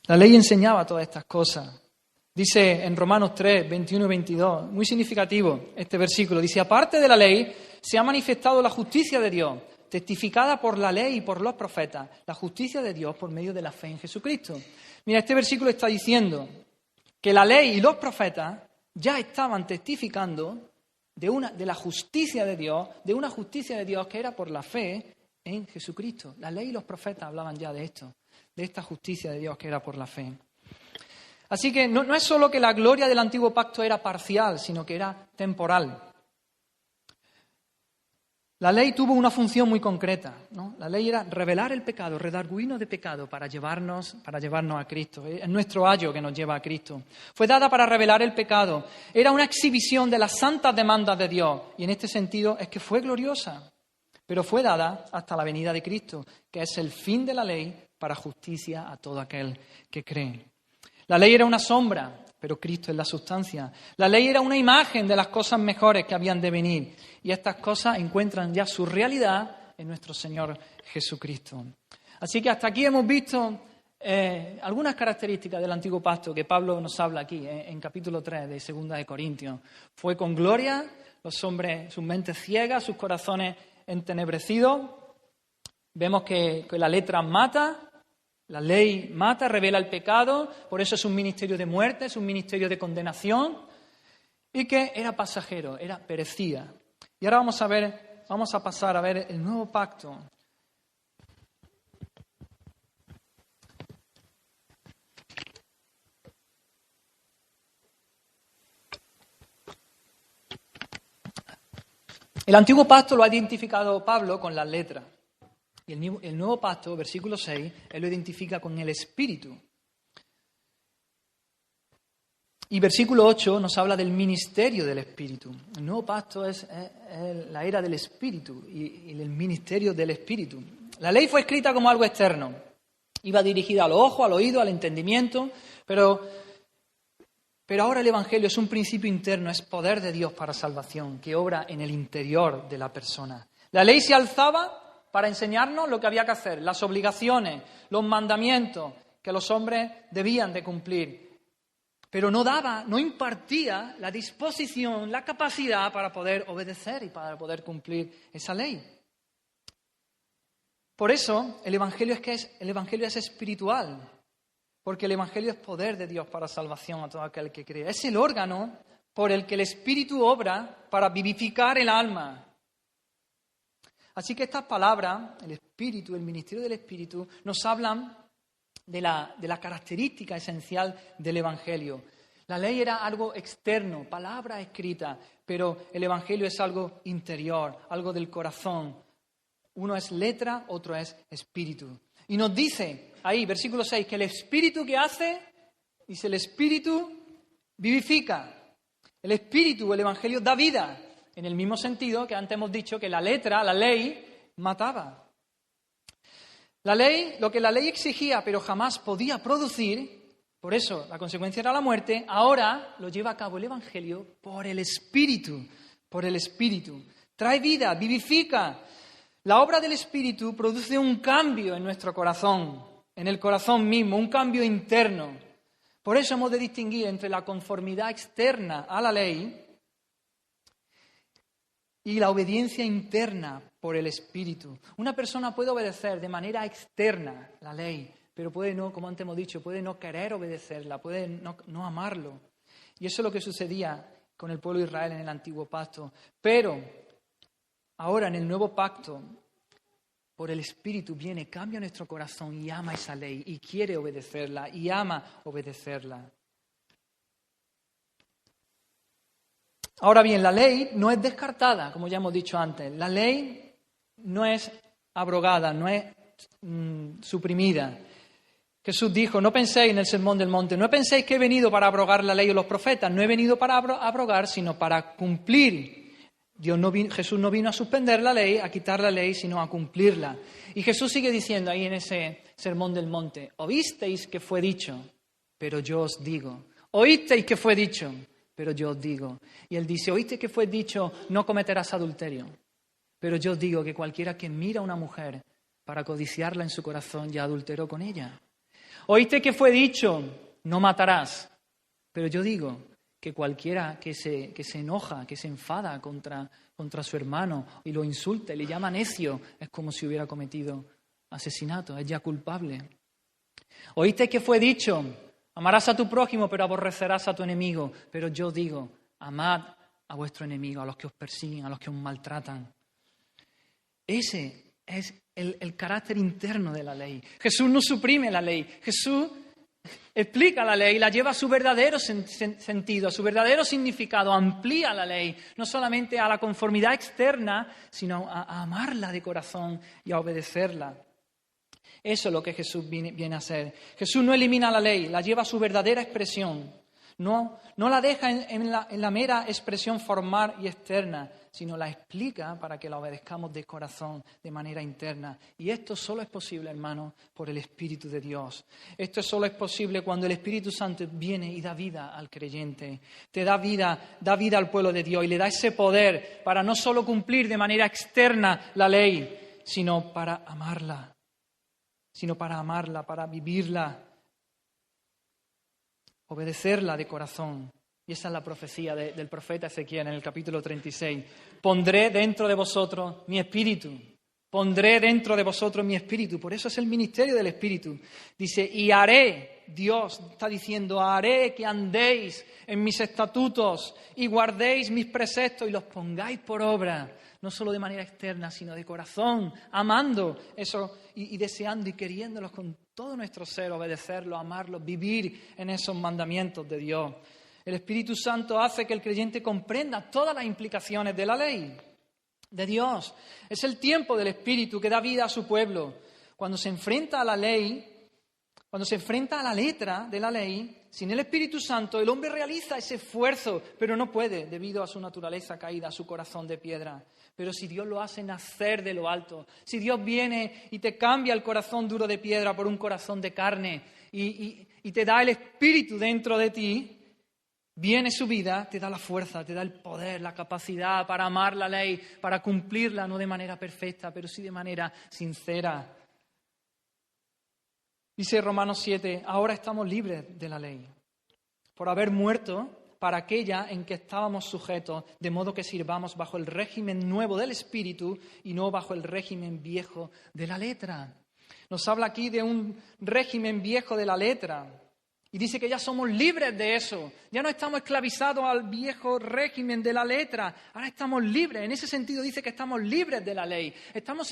La ley enseñaba todas estas cosas. Dice en Romanos 3, 21 y 22, muy significativo este versículo, dice: aparte de la ley se ha manifestado la justicia de Dios, testificada por la ley y por los profetas, la justicia de Dios por medio de la fe en Jesucristo. Mira, este versículo está diciendo que la ley y los profetas ya estaban testificando de la justicia de Dios, de una justicia de Dios que era por la fe en Jesucristo. La ley y los profetas hablaban ya de esto, de esta justicia de Dios que era por la fe. Así que no es solo que la gloria del antiguo pacto era parcial, sino que era temporal. La ley tuvo una función muy concreta, ¿no? La ley era revelar el pecado, redarguirnos de pecado para llevarnos a Cristo. Es nuestro ayo que nos lleva a Cristo. Fue dada para revelar el pecado. Era una exhibición de las santas demandas de Dios. Y en este sentido es que fue gloriosa. Pero fue dada hasta la venida de Cristo, que es el fin de la ley para justicia a todo aquel que cree. La ley era una sombra, pero Cristo es la sustancia. La ley era una imagen de las cosas mejores que habían de venir. Y estas cosas encuentran ya su realidad en nuestro Señor Jesucristo. Así que hasta aquí hemos visto algunas características del antiguo pacto que Pablo nos habla aquí en capítulo 3 de 2 de Corintios. Fue con gloria, los hombres, sus mentes ciegas, sus corazones entenebrecidos. Vemos que la letra mata. La ley mata, revela el pecado, por eso es un ministerio de muerte, es un ministerio de condenación, y que era pasajero, perecía. Y ahora vamos a pasar a ver el nuevo pacto. El antiguo pacto lo ha identificado Pablo con las letras. Y el nuevo pacto, versículo 6, él lo identifica con el Espíritu. Y versículo 8 nos habla del ministerio del Espíritu. El nuevo pacto es la era del Espíritu y el ministerio del Espíritu. La ley fue escrita como algo externo. Iba dirigida al ojo, al oído, al entendimiento, pero ahora el Evangelio es un principio interno, es poder de Dios para salvación, que obra en el interior de la persona. La ley se alzaba para enseñarnos lo que había que hacer, las obligaciones, los mandamientos que los hombres debían de cumplir. Pero no impartía la disposición, la capacidad para poder obedecer y para poder cumplir esa ley. Por eso el Evangelio es espiritual, porque el Evangelio es poder de Dios para salvación a todo aquel que cree. Es el órgano por el que el Espíritu obra para vivificar el alma. Así que estas palabras, el Espíritu, el ministerio del Espíritu, nos hablan de la característica esencial del Evangelio. La ley era algo externo, palabra escrita, pero el Evangelio es algo interior, algo del corazón. Uno es letra, otro es espíritu. Y nos dice ahí, versículo 6, que el Espíritu que hace Dice, el Espíritu vivifica. El Espíritu, el Evangelio, da vida. En el mismo sentido que antes hemos dicho que la letra, la ley, mataba. La ley, lo que la ley exigía pero jamás podía producir, por eso la consecuencia era la muerte, ahora lo lleva a cabo el Evangelio por el Espíritu, por el Espíritu. Trae vida, vivifica. La obra del Espíritu produce un cambio en nuestro corazón, en el corazón mismo, un cambio interno. Por eso hemos de distinguir entre la conformidad externa a la ley y la obediencia interna por el Espíritu. Una persona puede obedecer de manera externa la ley, pero puede no, como antes hemos dicho, puede no querer obedecerla, puede no amarlo. Y eso es lo que sucedía con el pueblo de Israel en el Antiguo Pacto. Pero ahora en el Nuevo Pacto, por el Espíritu viene, cambia nuestro corazón y ama esa ley y quiere obedecerla y ama obedecerla. Ahora bien, la ley no es descartada, como ya hemos dicho antes. La ley no es abrogada, no es suprimida. Jesús dijo, no penséis en el Sermón del Monte, no penséis que he venido para abrogar la ley o los profetas, no he venido para abrogar, sino para cumplir. Jesús no vino a suspender la ley, a quitar la ley, sino a cumplirla. Y Jesús sigue diciendo ahí en ese Sermón del Monte, oísteis que fue dicho, pero yo os digo. Oísteis que fue dicho, pero yo os digo. Y él dice, oíste que fue dicho, no cometerás adulterio. Pero yo os digo que cualquiera que mira a una mujer para codiciarla en su corazón ya adulteró con ella. Oíste que fue dicho, no matarás. Pero yo digo que cualquiera que se enoja, que se enfada contra su hermano y lo insulta y le llama necio, es como si hubiera cometido asesinato, es ya culpable. Oíste que fue dicho, amarás a tu prójimo, pero aborrecerás a tu enemigo. Pero yo digo, amad a vuestro enemigo, a los que os persiguen, a los que os maltratan. Ese es el carácter interno de la ley. Jesús no suprime la ley. Jesús explica la ley, la lleva a su verdadero sentido, a su verdadero significado, amplía la ley, no solamente a la conformidad externa, sino a amarla de corazón y a obedecerla. Eso es lo que Jesús viene a hacer. Jesús no elimina la ley, la lleva a su verdadera expresión. No la deja en la mera expresión formal y externa, sino la explica para que la obedezcamos de corazón, de manera interna. Y esto solo es posible, hermanos, por el Espíritu de Dios. Esto solo es posible cuando el Espíritu Santo viene y da vida al creyente. Te da vida al pueblo de Dios y le da ese poder para no solo cumplir de manera externa la ley, sino para amarla, para vivirla, obedecerla de corazón. Y esa es la profecía del profeta Ezequiel en el capítulo 36. Pondré dentro de vosotros mi espíritu. Pondré dentro de vosotros mi espíritu. Por eso es el ministerio del Espíritu. Dice, y haré, Dios está diciendo, haré que andéis en mis estatutos y guardéis mis preceptos y los pongáis por obra. No solo de manera externa, sino de corazón, amando eso y deseando y queriéndolos con todo nuestro ser, obedecerlos, amarlos, vivir en esos mandamientos de Dios. El Espíritu Santo hace que el creyente comprenda todas las implicaciones de la ley de Dios. Es el tiempo del Espíritu que da vida a su pueblo. Cuando se enfrenta a la ley, cuando se enfrenta a la letra de la ley, sin el Espíritu Santo, el hombre realiza ese esfuerzo, pero no puede, debido a su naturaleza caída, a su corazón de piedra. Pero si Dios lo hace nacer de lo alto, si Dios viene y te cambia el corazón duro de piedra por un corazón de carne y te da el Espíritu dentro de ti, viene su vida, te da la fuerza, te da el poder, la capacidad para amar la ley, para cumplirla, no de manera perfecta, pero sí de manera sincera. Dice Romanos 7, ahora estamos libres de la ley, por haber muerto para aquella en que estábamos sujetos, de modo que sirvamos bajo el régimen nuevo del Espíritu y no bajo el régimen viejo de la letra. Nos habla aquí de un régimen viejo de la letra. Y dice que ya somos libres de eso. Ya no estamos esclavizados al viejo régimen de la letra. Ahora estamos libres. En ese sentido dice que estamos libres de la ley. Estamos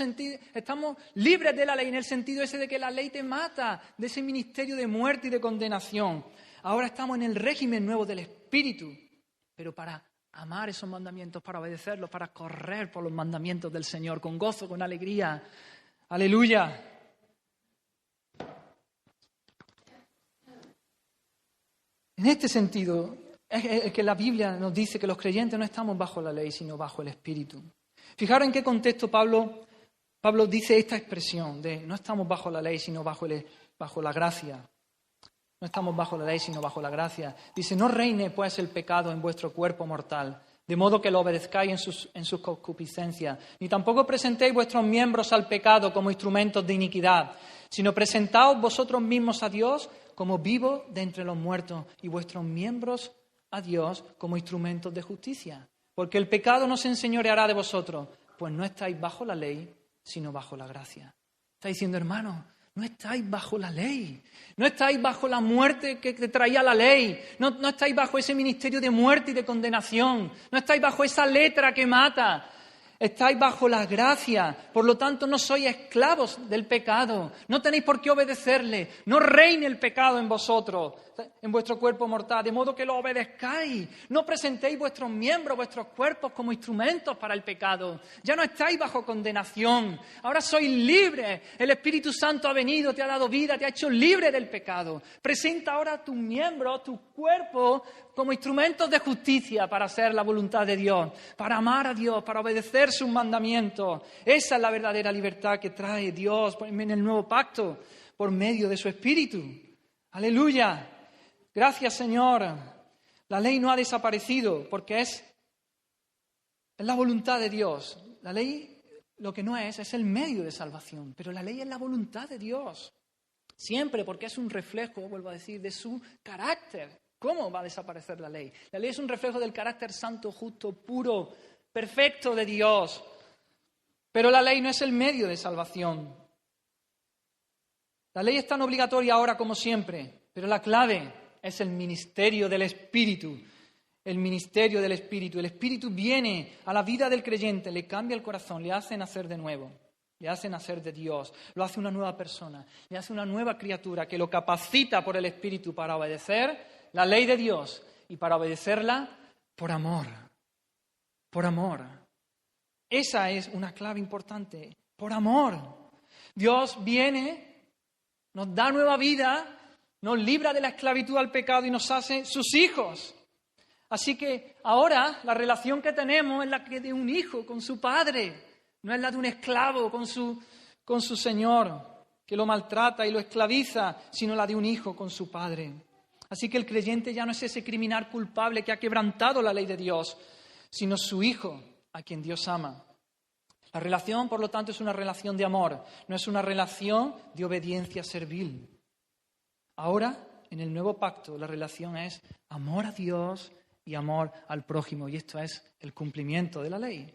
libres de la ley en el sentido ese de que la ley te mata, de ese ministerio de muerte y de condenación. Ahora estamos en el régimen nuevo del Espíritu. Pero para amar esos mandamientos, para obedecerlos, para correr por los mandamientos del Señor con gozo, con alegría. ¡Aleluya! En este sentido, es que la Biblia nos dice que los creyentes no estamos bajo la ley, sino bajo el Espíritu. Fijaros en qué contexto Pablo dice esta expresión de no estamos bajo la ley, sino bajo la gracia. No estamos bajo la ley, sino bajo la gracia. Dice, no reine pues el pecado en vuestro cuerpo mortal, de modo que lo obedezcáis en sus concupiscencias, ni tampoco presentéis vuestros miembros al pecado como instrumentos de iniquidad, sino presentaos vosotros mismos a Dios como vivos de entre los muertos y vuestros miembros a Dios como instrumentos de justicia. Porque el pecado no se enseñoreará de vosotros, pues no estáis bajo la ley, sino bajo la gracia. Está diciendo, hermano, no estáis bajo la ley, no estáis bajo la muerte que te traía la ley, no estáis bajo ese ministerio de muerte y de condenación, no estáis bajo esa letra que mata, estáis bajo la gracia, por lo tanto no sois esclavos del pecado, no tenéis por qué obedecerle, no reine el pecado en vosotros, en vuestro cuerpo mortal, de modo que lo obedezcáis, no presentéis vuestros miembros, vuestros cuerpos como instrumentos para el pecado, ya no estáis bajo condenación, ahora sois libres, el Espíritu Santo ha venido, te ha dado vida, te ha hecho libre del pecado, presenta ahora tus miembros, tu cuerpo como instrumentos de justicia para hacer la voluntad de Dios, para amar a Dios, para obedecer sus mandamientos. Esa es la verdadera libertad que trae Dios en el nuevo pacto por medio de su Espíritu. ¡Aleluya! Gracias, Señor. La ley no ha desaparecido porque es la voluntad de Dios. La ley lo que no es el medio de salvación, pero la ley es la voluntad de Dios. Siempre, porque es un reflejo, vuelvo a decir, de su carácter. ¿Cómo va a desaparecer la ley? La ley es un reflejo del carácter santo, justo, puro, perfecto de Dios. Pero la ley no es el medio de salvación. La ley es tan obligatoria ahora como siempre, pero la clave es el ministerio del Espíritu. El ministerio del Espíritu. El Espíritu viene a la vida del creyente, le cambia el corazón, le hace nacer de nuevo. Le hace nacer de Dios, lo hace una nueva persona, le hace una nueva criatura que lo capacita por el Espíritu para obedecer la ley de Dios y para obedecerla por amor. Por amor. Esa es una clave importante. Por amor. Dios viene, nos da nueva vida, nos libra de la esclavitud al pecado y nos hace sus hijos. Así que ahora la relación que tenemos es la que de un hijo con su padre. No es la de un esclavo con su señor, que lo maltrata y lo esclaviza, sino la de un hijo con su padre. Así que el creyente ya no es ese criminal culpable que ha quebrantado la ley de Dios, sino su hijo, a quien Dios ama. La relación, por lo tanto, es una relación de amor, no es una relación de obediencia servil. Ahora, en el nuevo pacto, la relación es amor a Dios y amor al prójimo, y esto es el cumplimiento de la ley.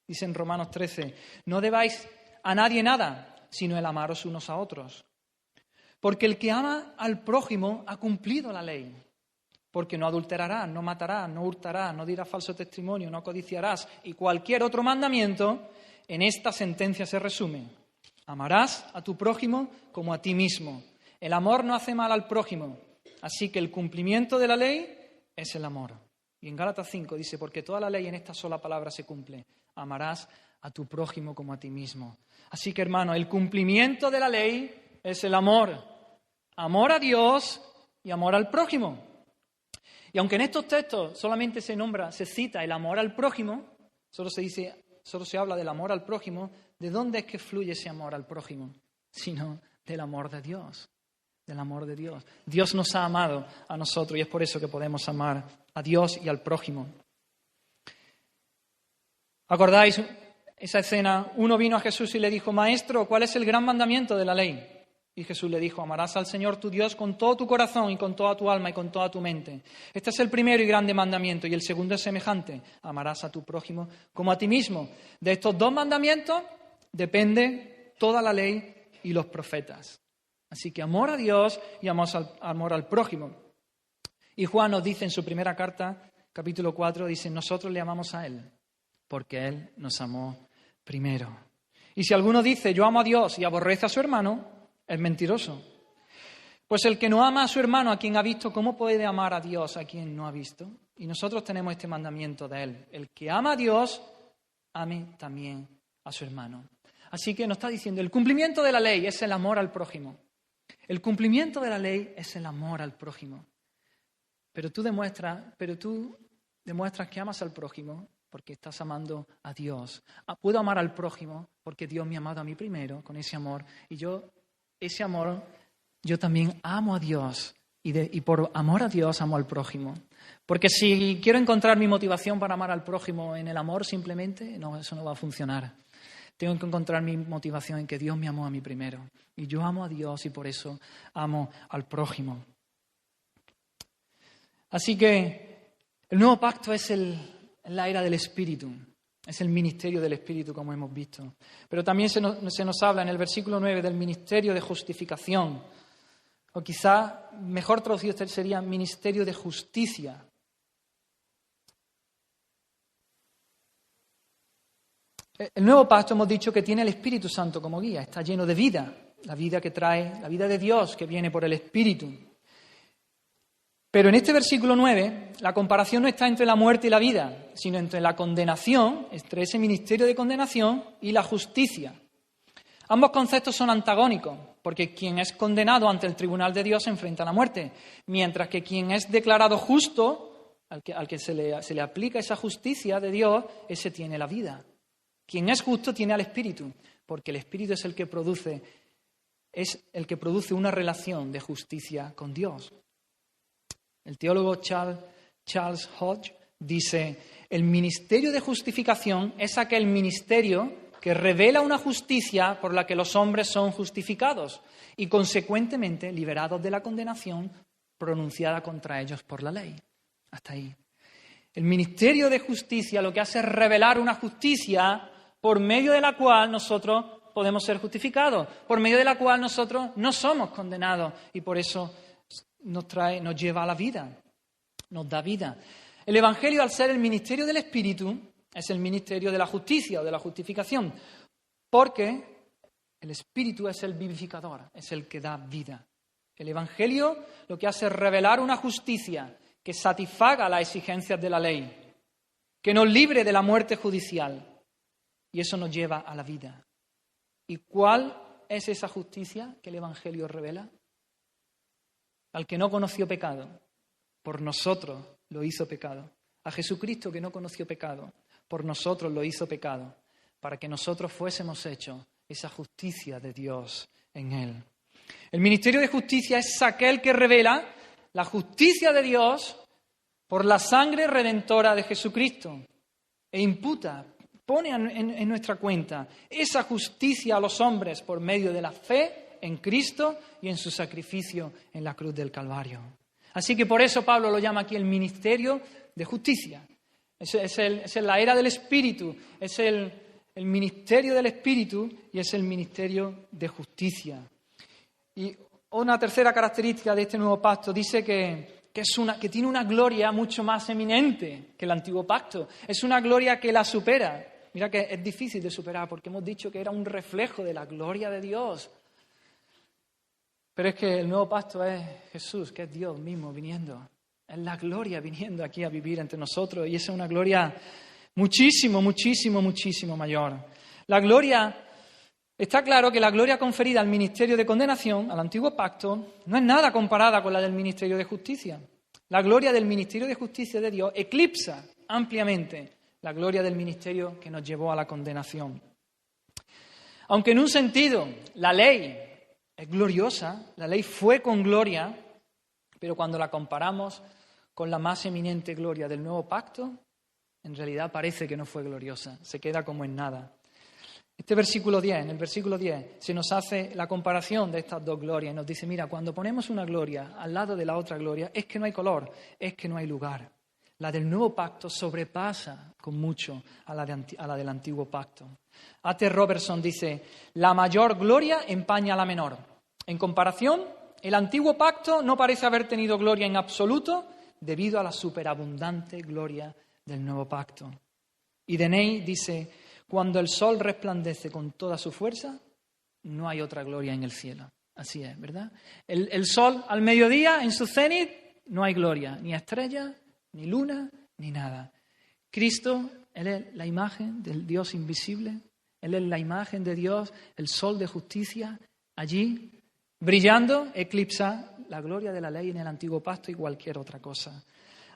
Dice en Romanos 13, no debáis a nadie nada, sino el amaros unos a otros. Porque el que ama al prójimo ha cumplido la ley. Porque no adulterarás, no matarás, no hurtarás, no dirás falso testimonio, no codiciarás. Y cualquier otro mandamiento en esta sentencia se resume. Amarás a tu prójimo como a ti mismo. El amor no hace mal al prójimo. Así que el cumplimiento de la ley es el amor. Y en Gálatas 5 dice, porque toda la ley en esta sola palabra se cumple. Amarás a tu prójimo como a ti mismo. Así que, hermano, el cumplimiento de la ley es el amor. Amor a Dios y amor al prójimo. Y aunque en estos textos solamente se cita el amor al prójimo, solo se habla del amor al prójimo, ¿de dónde es que fluye ese amor al prójimo? Sino del amor de Dios. Del amor de Dios. Dios nos ha amado a nosotros y es por eso que podemos amar a Dios y al prójimo. ¿Acordáis esa escena? Uno vino a Jesús y le dijo, Maestro, ¿cuál es el gran mandamiento de la ley? Y Jesús le dijo, amarás al Señor tu Dios con todo tu corazón y con toda tu alma y con toda tu mente. Este es el primero y grande mandamiento y el segundo es semejante. Amarás a tu prójimo como a ti mismo. De estos dos mandamientos depende toda la ley y los profetas. Así que amor a Dios y amor al prójimo. Y Juan nos dice en su primera carta, capítulo 4, dice, nosotros le amamos a Él, porque Él nos amó primero. Y si alguno dice, yo amo a Dios y aborrece a su hermano, es mentiroso. Pues el que no ama a su hermano, a quien ha visto, ¿cómo puede amar a Dios a quien no ha visto? Y nosotros tenemos este mandamiento de Él. El que ama a Dios, ame también a su hermano. Así que nos está diciendo, el cumplimiento de la ley es el amor al prójimo. El cumplimiento de la ley es el amor al prójimo. pero tú demuestras que amas al prójimo porque estás amando a Dios. Puedo amar al prójimo porque Dios me ha amado a mí primero con ese amor. Y ese amor, yo también amo a Dios. Y por amor a Dios amo al prójimo. Porque si quiero encontrar mi motivación para amar al prójimo en el amor simplemente, no, eso no va a funcionar. Tengo que encontrar mi motivación en que Dios me amó a mí primero. Y yo amo a Dios y por eso amo al prójimo. Así que el nuevo pacto es la era del Espíritu. Es el ministerio del Espíritu, como hemos visto. Pero también se nos habla en el versículo 9 del ministerio de justificación. O quizá mejor traducido sería ministerio de justicia. El nuevo pacto hemos dicho que tiene el Espíritu Santo como guía, está lleno de vida, la vida que trae, la vida de Dios que viene por el Espíritu. Pero en este versículo 9, la comparación no está entre la muerte y la vida, sino entre la condenación, entre ese ministerio de condenación y la justicia. Ambos conceptos son antagónicos, porque quien es condenado ante el tribunal de Dios se enfrenta a la muerte, mientras que quien es declarado justo, al que se le aplica esa justicia de Dios, ese tiene la vida. Quien es justo tiene al Espíritu, porque el Espíritu es el que produce una relación de justicia con Dios. El teólogo Charles Hodge dice: el ministerio de justificación es aquel ministerio que revela una justicia por la que los hombres son justificados y, consecuentemente, liberados de la condenación pronunciada contra ellos por la ley. Hasta ahí. El ministerio de justicia lo que hace es revelar una justicia por medio de la cual nosotros podemos ser justificados, por medio de la cual nosotros no somos condenados y por eso nos lleva a la vida, nos da vida. El Evangelio, al ser el ministerio del Espíritu, es el ministerio de la justicia o de la justificación, porque el Espíritu es el vivificador, es el que da vida. El Evangelio lo que hace es revelar una justicia que satisfaga las exigencias de la ley, que nos libre de la muerte judicial, y eso nos lleva a la vida. ¿Y cuál es esa justicia que el Evangelio revela? Al que no conoció pecado, por nosotros lo hizo pecado. A Jesucristo, que no conoció pecado, por nosotros lo hizo pecado, para que nosotros fuésemos hechos esa justicia de Dios en Él. El ministerio de justicia es aquel que revela la justicia de Dios por la sangre redentora de Jesucristo e imputa, pone en nuestra cuenta esa justicia a los hombres por medio de la fe en Cristo y en su sacrificio en la cruz del Calvario. Así que por eso Pablo lo llama aquí el ministerio de justicia. Es la era del Espíritu, es el ministerio del Espíritu y es el ministerio de justicia. Y una tercera característica de este nuevo pacto dice que tiene una gloria mucho más eminente que el antiguo pacto. Es una gloria que la supera. Mira que es difícil de superar porque hemos dicho que era un reflejo de la gloria de Dios. Pero es que el nuevo pacto es Jesús, que es Dios mismo viniendo. Es la gloria viniendo aquí a vivir entre nosotros y esa es una gloria muchísimo, muchísimo, muchísimo mayor. La gloria, está claro que la gloria conferida al ministerio de condenación, al antiguo pacto, no es nada comparada con la del ministerio de justicia. La gloria del ministerio de justicia de Dios eclipsa ampliamente la gloria del ministerio que nos llevó a la condenación. Aunque en un sentido la ley es gloriosa, la ley fue con gloria, pero cuando la comparamos con la más eminente gloria del nuevo pacto, en realidad parece que no fue gloriosa, se queda como en nada. En el versículo 10, se nos hace la comparación de estas dos glorias y nos dice, mira, cuando ponemos una gloria al lado de la otra gloria, es que no hay color, es que no hay lugar. La del nuevo pacto sobrepasa con mucho a la del antiguo pacto. A.T. Robertson dice, la mayor gloria empaña a la menor. En comparación, el antiguo pacto no parece haber tenido gloria en absoluto debido a la superabundante gloria del nuevo pacto. Y Denney dice, cuando el sol resplandece con toda su fuerza, no hay otra gloria en el cielo. Así es, ¿verdad? El sol al mediodía, en su cenit, no hay gloria, ni estrella, ni luna, ni nada. Cristo, Él es la imagen del Dios invisible, Él es la imagen de Dios, el sol de justicia, allí, brillando, eclipsa la gloria de la ley en el antiguo pacto y cualquier otra cosa.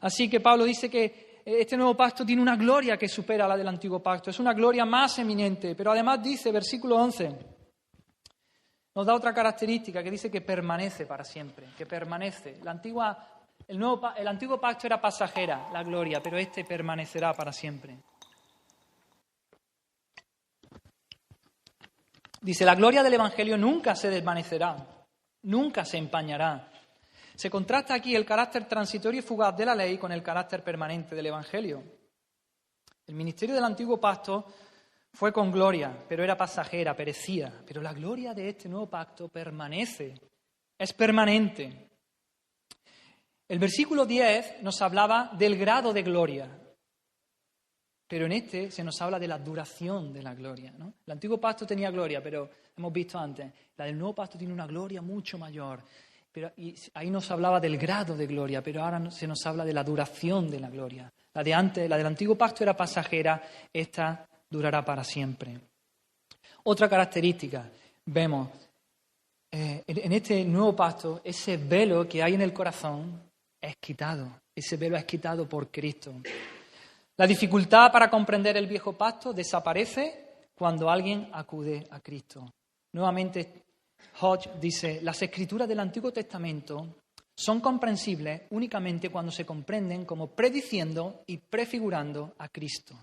Así que Pablo dice que este nuevo pacto tiene una gloria que supera la del antiguo pacto, es una gloria más eminente, pero además dice, versículo 11, nos da otra característica que dice que permanece para siempre, que permanece. El antiguo pacto era pasajera, la gloria, pero este permanecerá para siempre. Dice, la gloria del Evangelio nunca se desvanecerá, nunca se empañará. Se contrasta aquí el carácter transitorio y fugaz de la ley con el carácter permanente del Evangelio. El ministerio del antiguo pacto fue con gloria, pero era pasajera, perecía. Pero la gloria de este nuevo pacto permanece, es permanente. El versículo 10 nos hablaba del grado de gloria. Pero en este se nos habla de la duración de la gloria, ¿no? El antiguo pacto tenía gloria, pero hemos visto antes, la del nuevo pacto tiene una gloria mucho mayor. Y ahí nos hablaba del grado de gloria, pero ahora se nos habla de la duración de la gloria. La del antiguo pacto era pasajera, esta durará para siempre. Otra característica, vemos, en este nuevo pacto, ese velo que hay en el corazón es quitado. Ese velo es quitado por Cristo. La dificultad para comprender el viejo pacto desaparece cuando alguien acude a Cristo. Nuevamente, Hodge dice, las escrituras del Antiguo Testamento son comprensibles únicamente cuando se comprenden como prediciendo y prefigurando a Cristo.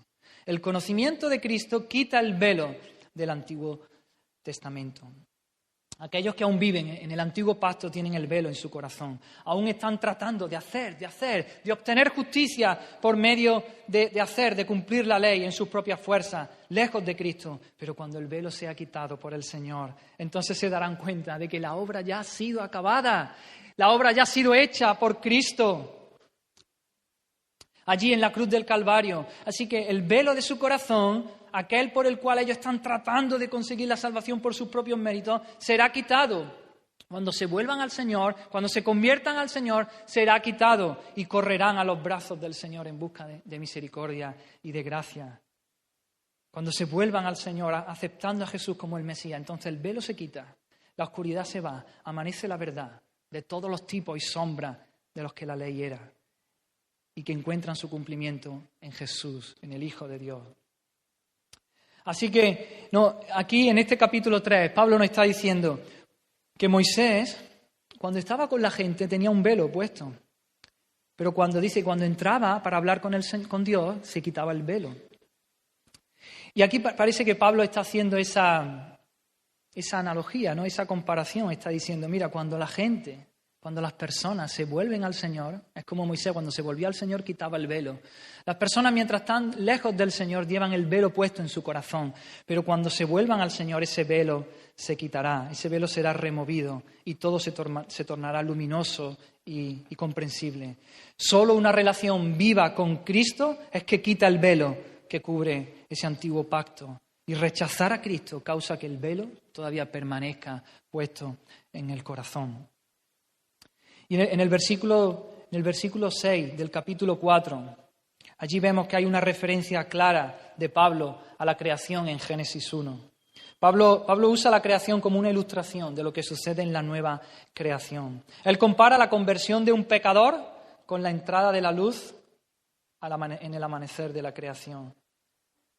El conocimiento de Cristo quita el velo del Antiguo Testamento. Aquellos que aún viven en el antiguo pacto tienen el velo en su corazón. Aún están tratando de obtener justicia por medio de cumplir la ley en sus propias fuerzas, lejos de Cristo. Pero cuando el velo sea quitado por el Señor, entonces se darán cuenta de que la obra ya ha sido acabada. La obra ya ha sido hecha por Cristo. Allí en la cruz del Calvario. Así que el velo de su corazón, aquel por el cual ellos están tratando de conseguir la salvación por sus propios méritos, será quitado. Cuando se vuelvan al Señor, cuando se conviertan al Señor, será quitado y correrán a los brazos del Señor en busca de misericordia y de gracia. Cuando se vuelvan al Señor aceptando a Jesús como el Mesías, entonces el velo se quita, la oscuridad se va, amanece la verdad de todos los tipos y sombras de los que la ley era y que encuentran su cumplimiento en Jesús, en el Hijo de Dios. Así que aquí en este capítulo 3, Pablo nos está diciendo que Moisés, cuando estaba con la gente, tenía un velo puesto. Pero cuando entraba para hablar con Dios, se quitaba el velo. Y aquí parece que Pablo está haciendo esa analogía, ¿no? Esa comparación. Está diciendo, mira, cuando las personas se vuelven al Señor, es como Moisés, cuando se volvió al Señor quitaba el velo. Las personas mientras están lejos del Señor llevan el velo puesto en su corazón, pero cuando se vuelvan al Señor ese velo se quitará, ese velo será removido y todo se tornará luminoso y comprensible. Solo una relación viva con Cristo es que quita el velo que cubre ese antiguo pacto. Y rechazar a Cristo causa que el velo todavía permanezca puesto en el corazón. Y en el versículo 6 del capítulo 4, allí vemos que hay una referencia clara de Pablo a la creación en Génesis 1. Pablo usa la creación como una ilustración de lo que sucede en la nueva creación. Él compara la conversión de un pecador con la entrada de la luz en el amanecer de la creación.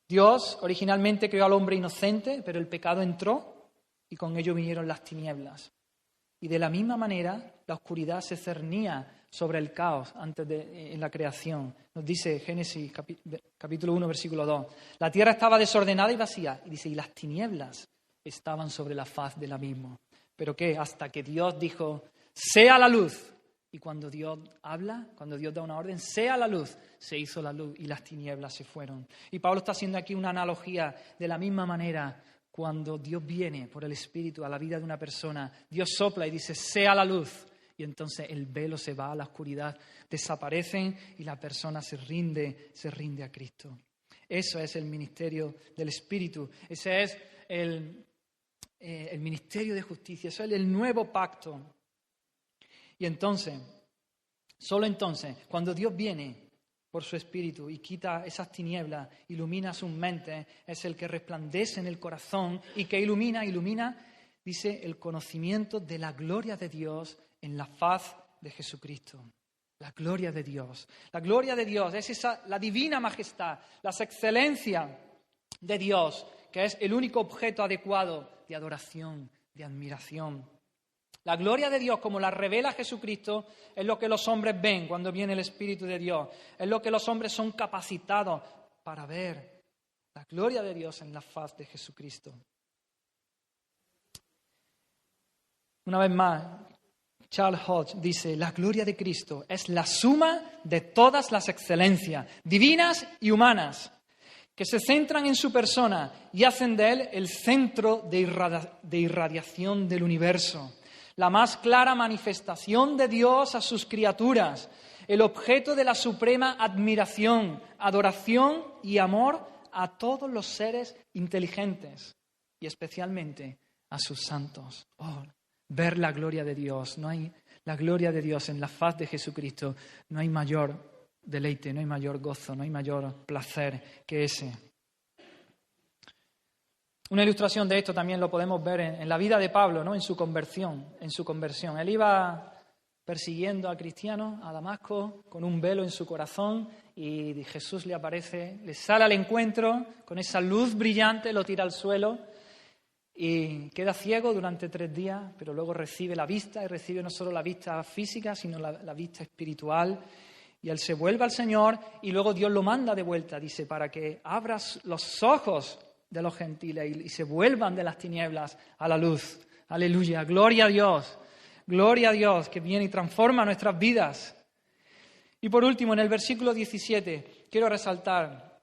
Dios originalmente creó al hombre inocente, pero el pecado entró y con ello vinieron las tinieblas. Y de la misma manera, la oscuridad se cernía sobre el caos en la creación. Nos dice Génesis capítulo 1, versículo 2. La tierra estaba desordenada y vacía. Y dice, y las tinieblas estaban sobre la faz del abismo. ¿Pero qué? Hasta que Dios dijo, sea la luz. Y cuando Dios habla, cuando Dios da una orden, sea la luz, se hizo la luz y las tinieblas se fueron. Y Pablo está haciendo aquí una analogía de la misma manera. Cuando Dios viene por el Espíritu a la vida de una persona, Dios sopla y dice, sea la luz. Y entonces el velo se va, la oscuridad desaparecen y la persona se rinde a Cristo. Eso es el ministerio del Espíritu. Ese es el ministerio de justicia. Eso es el nuevo pacto. Y entonces, solo entonces, cuando Dios viene por su Espíritu y quita esas tinieblas, ilumina sus mentes, es el que resplandece en el corazón y que ilumina, dice, el conocimiento de la gloria de Dios en la faz de Jesucristo. La gloria de Dios. La gloria de Dios es la divina majestad, las excelencias de Dios, que es el único objeto adecuado de adoración, de admiración. La gloria de Dios, como la revela Jesucristo, es lo que los hombres ven cuando viene el Espíritu de Dios. Es lo que los hombres son capacitados para ver. La gloria de Dios en la faz de Jesucristo. Una vez más, Charles Hodge dice, la gloria de Cristo es la suma de todas las excelencias, divinas y humanas, que se centran en su persona y hacen de él el centro de irradiación del universo, la más clara manifestación de Dios a sus criaturas, el objeto de la suprema admiración, adoración y amor a todos los seres inteligentes y especialmente a sus santos. Oh, ver la gloria de Dios, la gloria de Dios en la faz de Jesucristo, no hay mayor deleite, no hay mayor gozo, no hay mayor placer que ese. Una ilustración de esto también lo podemos ver en la vida de Pablo, ¿no? En su conversión. Él iba persiguiendo a cristianos a Damasco con un velo en su corazón y Jesús le aparece, le sale al encuentro con esa luz brillante, lo tira al suelo y queda ciego durante 3 días, pero luego recibe la vista y recibe no solo la vista física, sino la vista espiritual. Y él se vuelve al Señor y luego Dios lo manda de vuelta, dice, para que abras los ojos de los gentiles y se vuelvan de las tinieblas a la luz. Aleluya, gloria a Dios que viene y transforma nuestras vidas. Y por último, en el versículo 17, quiero resaltar,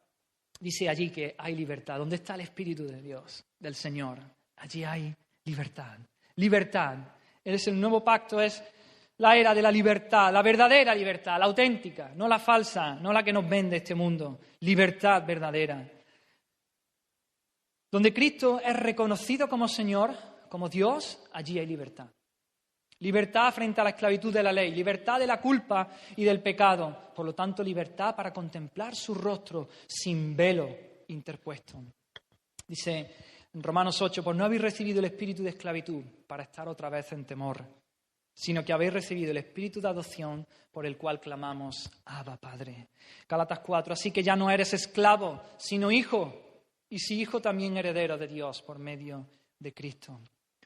dice allí que hay libertad. ¿Dónde está el Espíritu de Dios, del Señor? Allí hay libertad. Libertad. Es el nuevo pacto, es la era de la libertad, la verdadera libertad, la auténtica, no la falsa, no la que nos vende este mundo. Libertad verdadera. Donde Cristo es reconocido como Señor, como Dios, allí hay libertad. Libertad frente a la esclavitud de la ley, libertad de la culpa y del pecado. Por lo tanto, libertad para contemplar su rostro sin velo interpuesto. Dice en Romanos 8, pues no habéis recibido el espíritu de esclavitud para estar otra vez en temor, sino que habéis recibido el espíritu de adopción por el cual clamamos, Abba, Padre. Gálatas 4, así que ya no eres esclavo, sino hijo, y si hijo también heredero de Dios por medio de Cristo.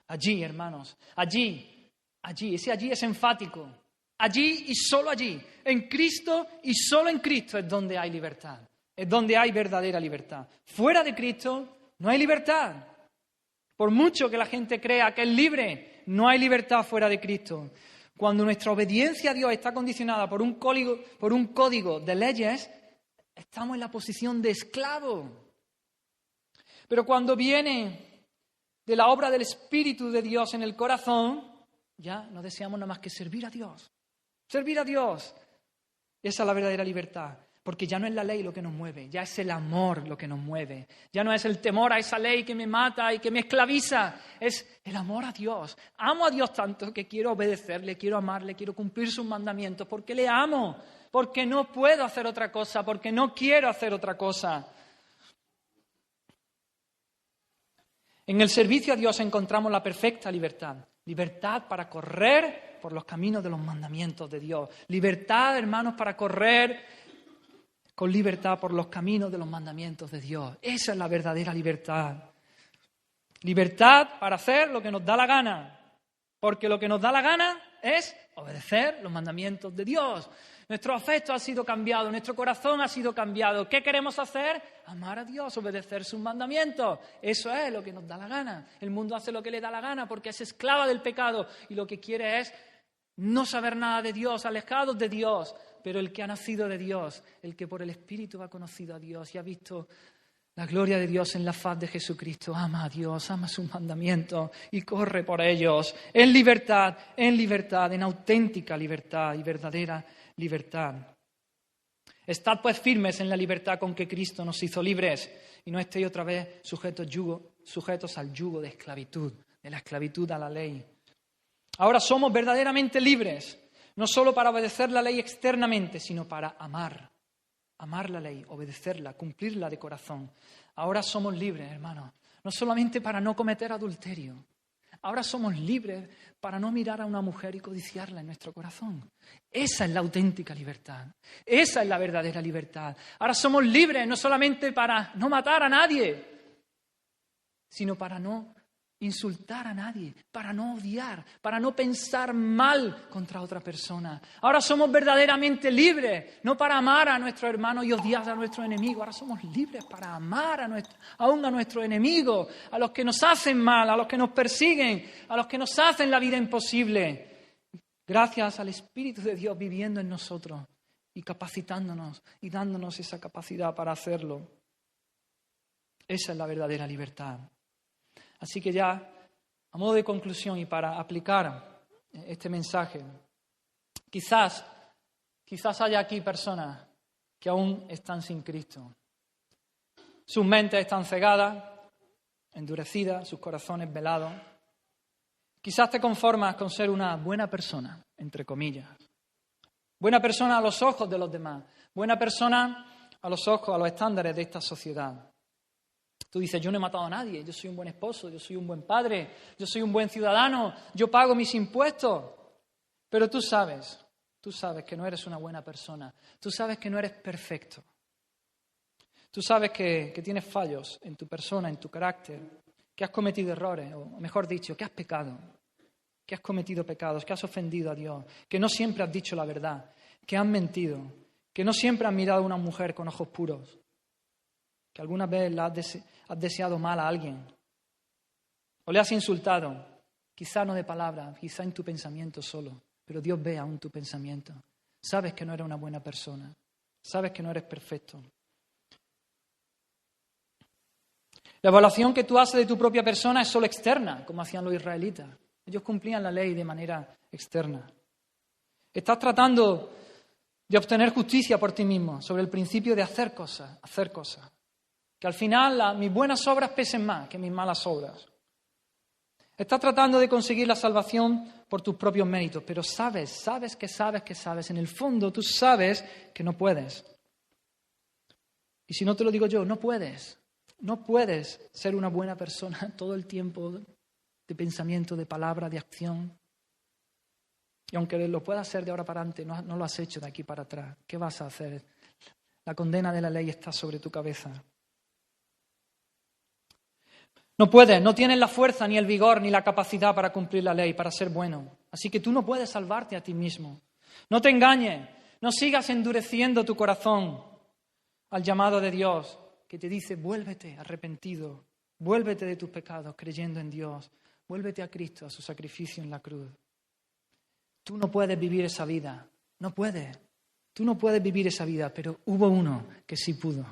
Allí, hermanos, allí, ese allí es enfático. Allí y solo allí, en Cristo y solo en Cristo es donde hay libertad, es donde hay verdadera libertad. Fuera de Cristo no hay libertad. Por mucho que la gente crea que es libre, no hay libertad fuera de Cristo. Cuando nuestra obediencia a Dios está condicionada por un código de leyes, estamos en la posición de esclavo. Pero cuando viene de la obra del Espíritu de Dios en el corazón, ya no deseamos nada más que servir a Dios. Servir a Dios. Esa es la verdadera libertad. Porque ya no es la ley lo que nos mueve, ya es el amor lo que nos mueve. Ya no es el temor a esa ley que me mata y que me esclaviza. Es el amor a Dios. Amo a Dios tanto que quiero obedecerle, quiero amarle, quiero cumplir sus mandamientos. Porque le amo, porque no puedo hacer otra cosa, porque no quiero hacer otra cosa. En el servicio a Dios encontramos la perfecta libertad. Libertad para correr por los caminos de los mandamientos de Dios. Libertad, hermanos, para correr con libertad por los caminos de los mandamientos de Dios. Esa es la verdadera libertad. Libertad para hacer lo que nos da la gana. Porque lo que nos da la gana es obedecer los mandamientos de Dios. Nuestro afecto ha sido cambiado, nuestro corazón ha sido cambiado. ¿Qué queremos hacer? Amar a Dios, obedecer sus mandamientos. Eso es lo que nos da la gana. El mundo hace lo que le da la gana porque es esclava del pecado y lo que quiere es no saber nada de Dios, alejados de Dios. Pero el que ha nacido de Dios, el que por el Espíritu ha conocido a Dios y ha visto la gloria de Dios en la faz de Jesucristo, ama a Dios, ama sus mandamientos y corre por ellos en libertad, en auténtica libertad y verdadera libertad. Estad pues firmes en la libertad con que Cristo nos hizo libres y no estéis otra vez sujetos al yugo de esclavitud, de la esclavitud a la ley. Ahora somos verdaderamente libres. No solo para obedecer la ley externamente, sino para amar la ley, obedecerla, cumplirla de corazón. Ahora somos libres, hermanos, no solamente para no cometer adulterio. Ahora somos libres para no mirar a una mujer y codiciarla en nuestro corazón. Esa es la auténtica libertad. Esa es la verdadera libertad. Ahora somos libres no solamente para no matar a nadie, sino para no insultar a nadie, para no odiar, para no pensar mal contra otra persona. Ahora somos verdaderamente libres, no para amar a nuestro hermano y odiar a nuestro enemigo. Ahora somos libres para amar aún a nuestro enemigo, a los que nos hacen mal, a los que nos persiguen, a los que nos hacen la vida imposible. Gracias al Espíritu de Dios viviendo en nosotros y capacitándonos y dándonos esa capacidad para hacerlo. Esa es la verdadera libertad. Así que ya, a modo de conclusión y para aplicar este mensaje, quizás haya aquí personas que aún están sin Cristo. Sus mentes están cegadas, endurecidas, sus corazones velados. Quizás te conformas con ser una buena persona, entre comillas. Buena persona a los ojos de los demás. Buena persona a los ojos, a los estándares de esta sociedad. Tú dices, yo no he matado a nadie, yo soy un buen esposo, yo soy un buen padre, yo soy un buen ciudadano, yo pago mis impuestos. Pero tú sabes que no eres una buena persona, tú sabes que no eres perfecto. Tú sabes que tienes fallos en tu persona, en tu carácter, que has cometido errores, o mejor dicho, que has pecado, que has cometido pecados, que has ofendido a Dios, que no siempre has dicho la verdad, que has mentido, que no siempre has mirado a una mujer con ojos puros, que alguna vez has deseado mal a alguien o le has insultado, quizá no de palabra, quizá en tu pensamiento solo, pero Dios ve aún tu pensamiento. Sabes que no eres una buena persona, sabes que no eres perfecto. La evaluación que tú haces de tu propia persona es solo externa, como hacían los israelitas. Ellos cumplían la ley de manera externa. Estás tratando de obtener justicia por ti mismo sobre el principio de hacer cosas. Que al final mis buenas obras pesen más que mis malas obras. Estás tratando de conseguir la salvación por tus propios méritos, pero sabes, en el fondo tú sabes que no puedes. Y si no te lo digo yo, no puedes ser una buena persona todo el tiempo de pensamiento, de palabra, de acción. Y aunque lo puedas hacer de ahora para adelante, no lo has hecho de aquí para atrás. ¿Qué vas a hacer? La condena de la ley está sobre tu cabeza. No puedes, no tienes la fuerza, ni el vigor, ni la capacidad para cumplir la ley, para ser bueno. Así que tú no puedes salvarte a ti mismo. No te engañes, no sigas endureciendo tu corazón al llamado de Dios, que te dice, vuélvete arrepentido, vuélvete de tus pecados creyendo en Dios, vuélvete a Cristo, a su sacrificio en la cruz. Tú no puedes vivir esa vida, no puedes. Tú no puedes vivir esa vida, pero hubo uno que sí pudo.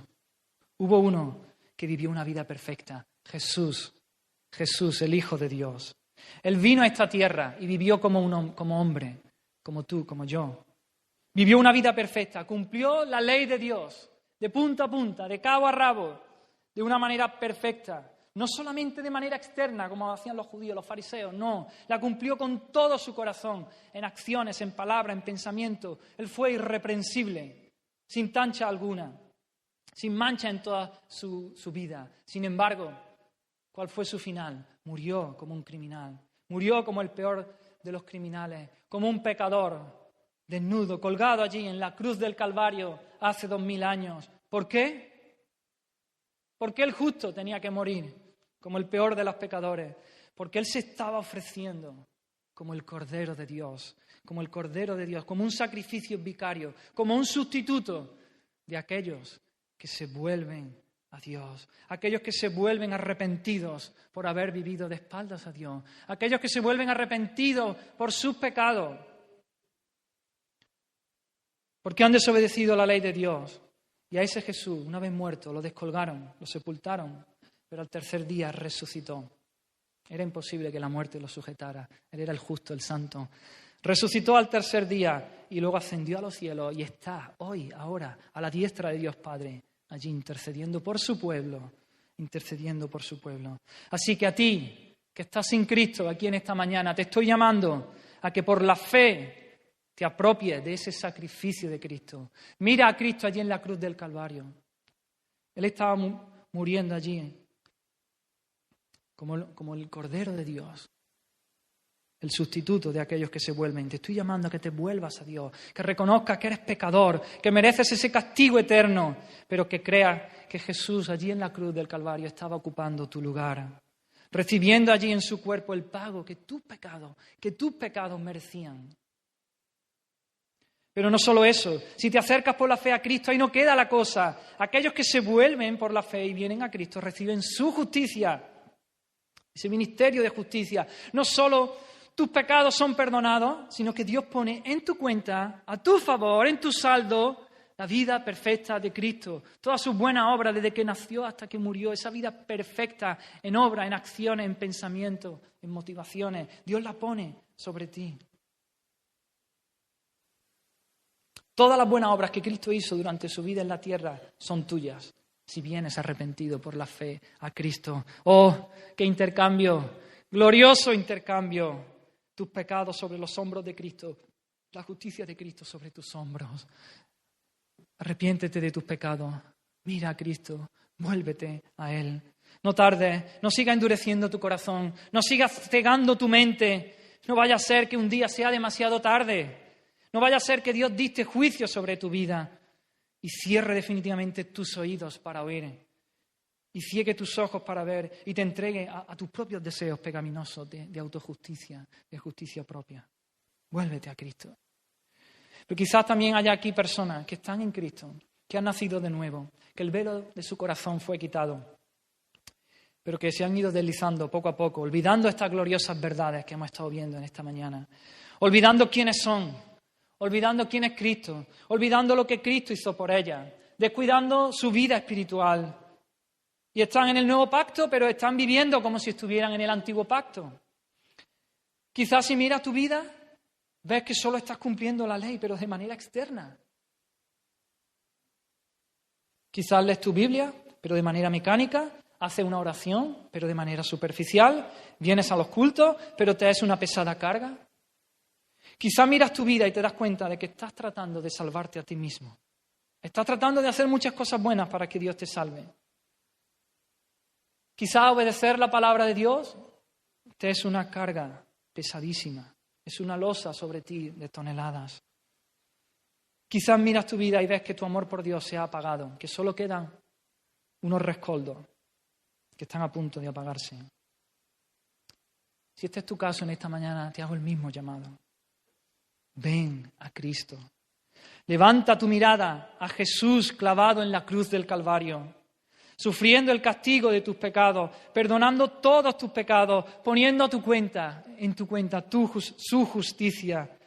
Hubo uno que vivió una vida perfecta. Jesús, el Hijo de Dios. Él vino a esta tierra y vivió como hombre, como tú, como yo. Vivió una vida perfecta, cumplió la ley de Dios, de punta a punta, de cabo a rabo, de una manera perfecta. No solamente de manera externa, como hacían los judíos, los fariseos, no. La cumplió con todo su corazón, en acciones, en palabras, en pensamiento. Él fue irreprensible, sin tacha alguna, sin mancha en toda su vida. Sin embargo, ¿cuál fue su final? Murió como un criminal. Murió como el peor de los criminales, como un pecador, desnudo, colgado allí en la cruz del Calvario hace 2000 años. ¿Por qué? Porque el justo tenía que morir como el peor de los pecadores. Porque Él se estaba ofreciendo como el Cordero de Dios, como un sacrificio vicario, como un sustituto de aquellos que se vuelven a Dios, aquellos que se vuelven arrepentidos por haber vivido de espaldas a Dios, aquellos que se vuelven arrepentidos por sus pecados, porque han desobedecido la ley de Dios. Y a ese Jesús, una vez muerto, lo descolgaron, lo sepultaron, pero al tercer día resucitó. Era imposible que la muerte lo sujetara. Él era el justo, el santo. Resucitó al tercer día y luego ascendió a los cielos y está hoy, ahora, a la diestra de Dios Padre, allí intercediendo por su pueblo. Así que a ti, que estás sin Cristo aquí en esta mañana, te estoy llamando a que por la fe te apropies de ese sacrificio de Cristo. Mira a Cristo allí en la cruz del Calvario. Él estaba muriendo allí como el Cordero de Dios, el sustituto de aquellos que se vuelven. Te estoy llamando a que te vuelvas a Dios, que reconozcas que eres pecador, que mereces ese castigo eterno, pero que creas que Jesús allí en la cruz del Calvario estaba ocupando tu lugar, recibiendo allí en su cuerpo el pago que tus pecados merecían. Pero no solo eso, si te acercas por la fe a Cristo, ahí no queda la cosa. Aquellos que se vuelven por la fe y vienen a Cristo reciben su justicia, ese ministerio de justicia. No solo tus pecados son perdonados, sino que Dios pone en tu cuenta, a tu favor, en tu saldo, la vida perfecta de Cristo. Toda su buena obra desde que nació hasta que murió, esa vida perfecta en obra, en acciones, en pensamientos, en motivaciones, Dios la pone sobre ti. Todas las buenas obras que Cristo hizo durante su vida en la tierra son tuyas, si vienes arrepentido por la fe a Cristo. ¡Oh, qué intercambio! Glorioso intercambio. Tus pecados sobre los hombros de Cristo, la justicia de Cristo sobre tus hombros. Arrepiéntete de tus pecados, mira a Cristo, vuélvete a Él. No tardes, no sigas endureciendo tu corazón, no sigas cegando tu mente. No vaya a ser que un día sea demasiado tarde. No vaya a ser que Dios dicte juicio sobre tu vida y cierre definitivamente tus oídos para oír y ciegue tus ojos para ver y te entregue a tus propios deseos pecaminosos de autojusticia, de justicia propia. Vuélvete a Cristo. Pero quizás también haya aquí personas que están en Cristo, que han nacido de nuevo, que el velo de su corazón fue quitado, pero que se han ido deslizando poco a poco, olvidando estas gloriosas verdades que hemos estado viendo en esta mañana, olvidando quiénes son, olvidando quién es Cristo, olvidando lo que Cristo hizo por ellas, descuidando su vida espiritual. Y están en el nuevo pacto, pero están viviendo como si estuvieran en el antiguo pacto. Quizás si miras tu vida, ves que solo estás cumpliendo la ley, pero de manera externa. Quizás lees tu Biblia, pero de manera mecánica, haces una oración, pero de manera superficial, vienes a los cultos, pero te es una pesada carga. Quizás miras tu vida y te das cuenta de que estás tratando de salvarte a ti mismo. Estás tratando de hacer muchas cosas buenas para que Dios te salve. Quizás obedecer la palabra de Dios te es una carga pesadísima, es una losa sobre ti de toneladas. Quizás miras tu vida y ves que tu amor por Dios se ha apagado, que solo quedan unos rescoldos que están a punto de apagarse. Si este es tu caso en esta mañana, te hago el mismo llamado. Ven a Cristo. Levanta tu mirada a Jesús clavado en la cruz del Calvario, sufriendo el castigo de tus pecados, perdonando todos tus pecados, poniendo en tu cuenta su justicia.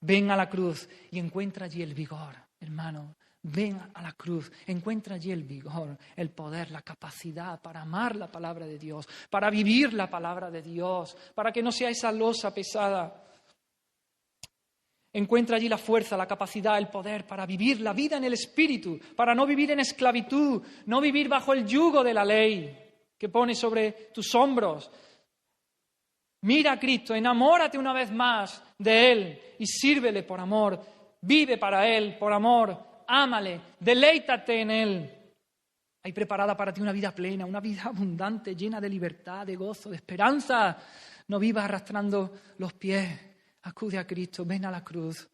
Ven a la cruz y encuentra allí el vigor, hermano. Ven a la cruz, encuentra allí el vigor, el poder, la capacidad para amar la palabra de Dios, para vivir la palabra de Dios, para que no sea esa losa pesada. Encuentra allí la fuerza, la capacidad, el poder para vivir la vida en el Espíritu, para no vivir en esclavitud, no vivir bajo el yugo de la ley que pone sobre tus hombros. Mira a Cristo, enamórate una vez más de Él y sírvele por amor. Vive para Él por amor, ámale, deleítate en Él. Hay preparada para ti una vida plena, una vida abundante, llena de libertad, de gozo, de esperanza. No vivas arrastrando los pies. Acude a Cristo, ven a la cruz.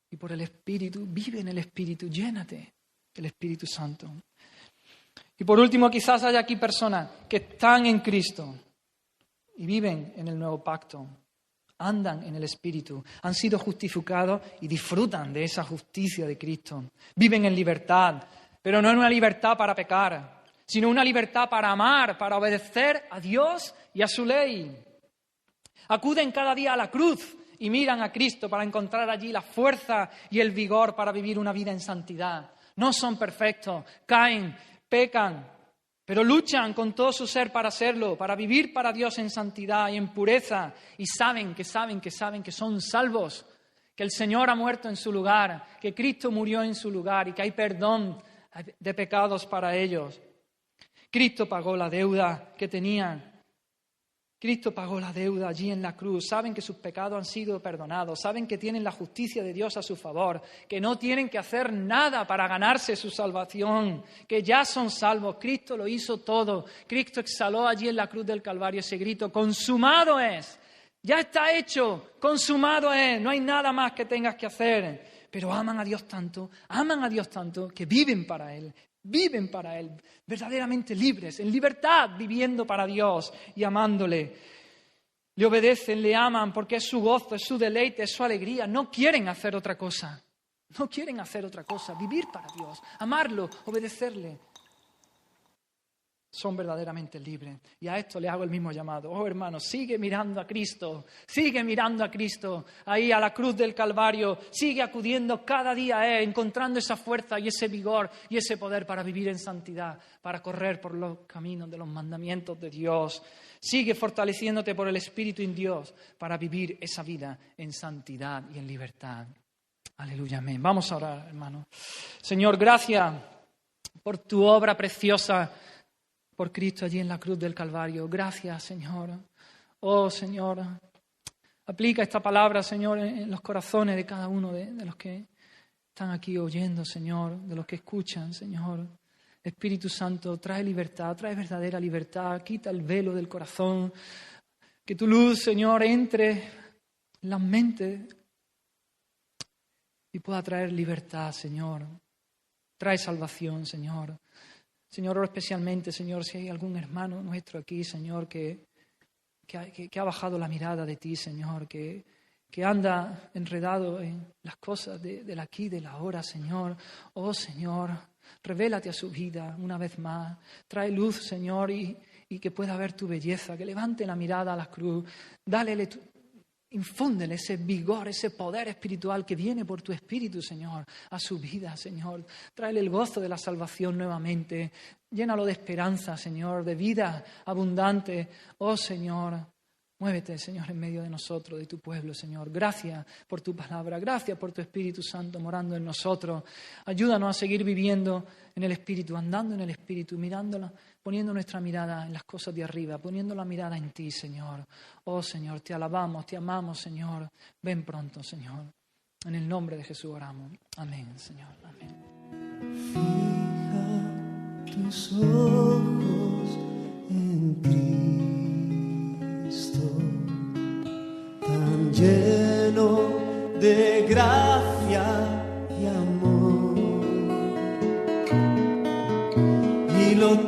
Y por el Espíritu, vive en el Espíritu, llénate del Espíritu Santo. Y por último, quizás haya aquí personas que están en Cristo y viven en el nuevo pacto, andan en el Espíritu, han sido justificados y disfrutan de esa justicia de Cristo. Viven en libertad, pero no en una libertad para pecar, sino una libertad para amar, para obedecer a Dios y a su ley. Acuden cada día a la cruz y miran a Cristo para encontrar allí la fuerza y el vigor para vivir una vida en santidad. No son perfectos, caen, pecan, pero luchan con todo su ser para hacerlo, para vivir para Dios en santidad y en pureza. Y saben que son salvos, que el Señor ha muerto en su lugar, que Cristo murió en su lugar y que hay perdón de pecados para ellos. Cristo pagó la deuda que tenían. Cristo pagó la deuda allí en la cruz. Saben que sus pecados han sido perdonados. Saben que tienen la justicia de Dios a su favor. Que no tienen que hacer nada para ganarse su salvación. Que ya son salvos. Cristo lo hizo todo. Cristo exhaló allí en la cruz del Calvario ese grito: consumado es. Ya está hecho. Consumado es. No hay nada más que tengas que hacer. Pero aman a Dios tanto que viven para Él. Viven para Él, verdaderamente libres, en libertad, viviendo para Dios y amándole. Le obedecen, le aman porque es su gozo, es su deleite, es su alegría. No quieren hacer otra cosa. No quieren hacer otra cosa. Vivir para Dios, amarlo, obedecerle. Son verdaderamente libres. Y a esto le hago el mismo llamado. Oh, hermanos, sigue mirando a Cristo. Sigue mirando a Cristo. Ahí a la cruz del Calvario. Sigue acudiendo cada día a Él, encontrando esa fuerza y ese vigor y ese poder para vivir en santidad, para correr por los caminos de los mandamientos de Dios. Sigue fortaleciéndote por el Espíritu en Dios para vivir esa vida en santidad y en libertad. Aleluya, amén. Vamos a orar, hermanos. Señor, gracias por tu obra preciosa por Cristo allí en la cruz del Calvario. Gracias, Señor. Oh, Señor, aplica esta palabra, Señor, en los corazones de cada uno de los que están aquí oyendo, Señor, de los que escuchan, Señor. Espíritu Santo, trae libertad, trae verdadera libertad, quita el velo del corazón. Que tu luz, Señor, entre en las mentes y pueda traer libertad, Señor. Trae salvación, Señor. Señor, oro especialmente, Señor, si hay algún hermano nuestro aquí, Señor, que ha bajado la mirada de ti, Señor, que anda enredado en las cosas del aquí, de la ahora, Señor. Oh, Señor, revélate a su vida una vez más. Trae luz, Señor, y que pueda ver tu belleza, que levante la mirada a la cruz. Infúndele ese vigor, ese poder espiritual que viene por tu Espíritu, Señor, a su vida, Señor. Tráele el gozo de la salvación nuevamente. Llénalo de esperanza, Señor, de vida abundante. Oh, Señor, muévete, Señor, en medio de nosotros, de tu pueblo, Señor. Gracias por tu palabra, gracias por tu Espíritu Santo morando en nosotros. Ayúdanos a seguir viviendo en el Espíritu, andando en el Espíritu, mirándola, poniendo nuestra mirada en las cosas de arriba, poniendo la mirada en ti, Señor. Oh, Señor, te alabamos, te amamos, Señor. Ven pronto, Señor. En el nombre de Jesús oramos. Amén, Señor. Amén. Fija tus ojos en Cristo, tan lleno de gracia y amor, y lo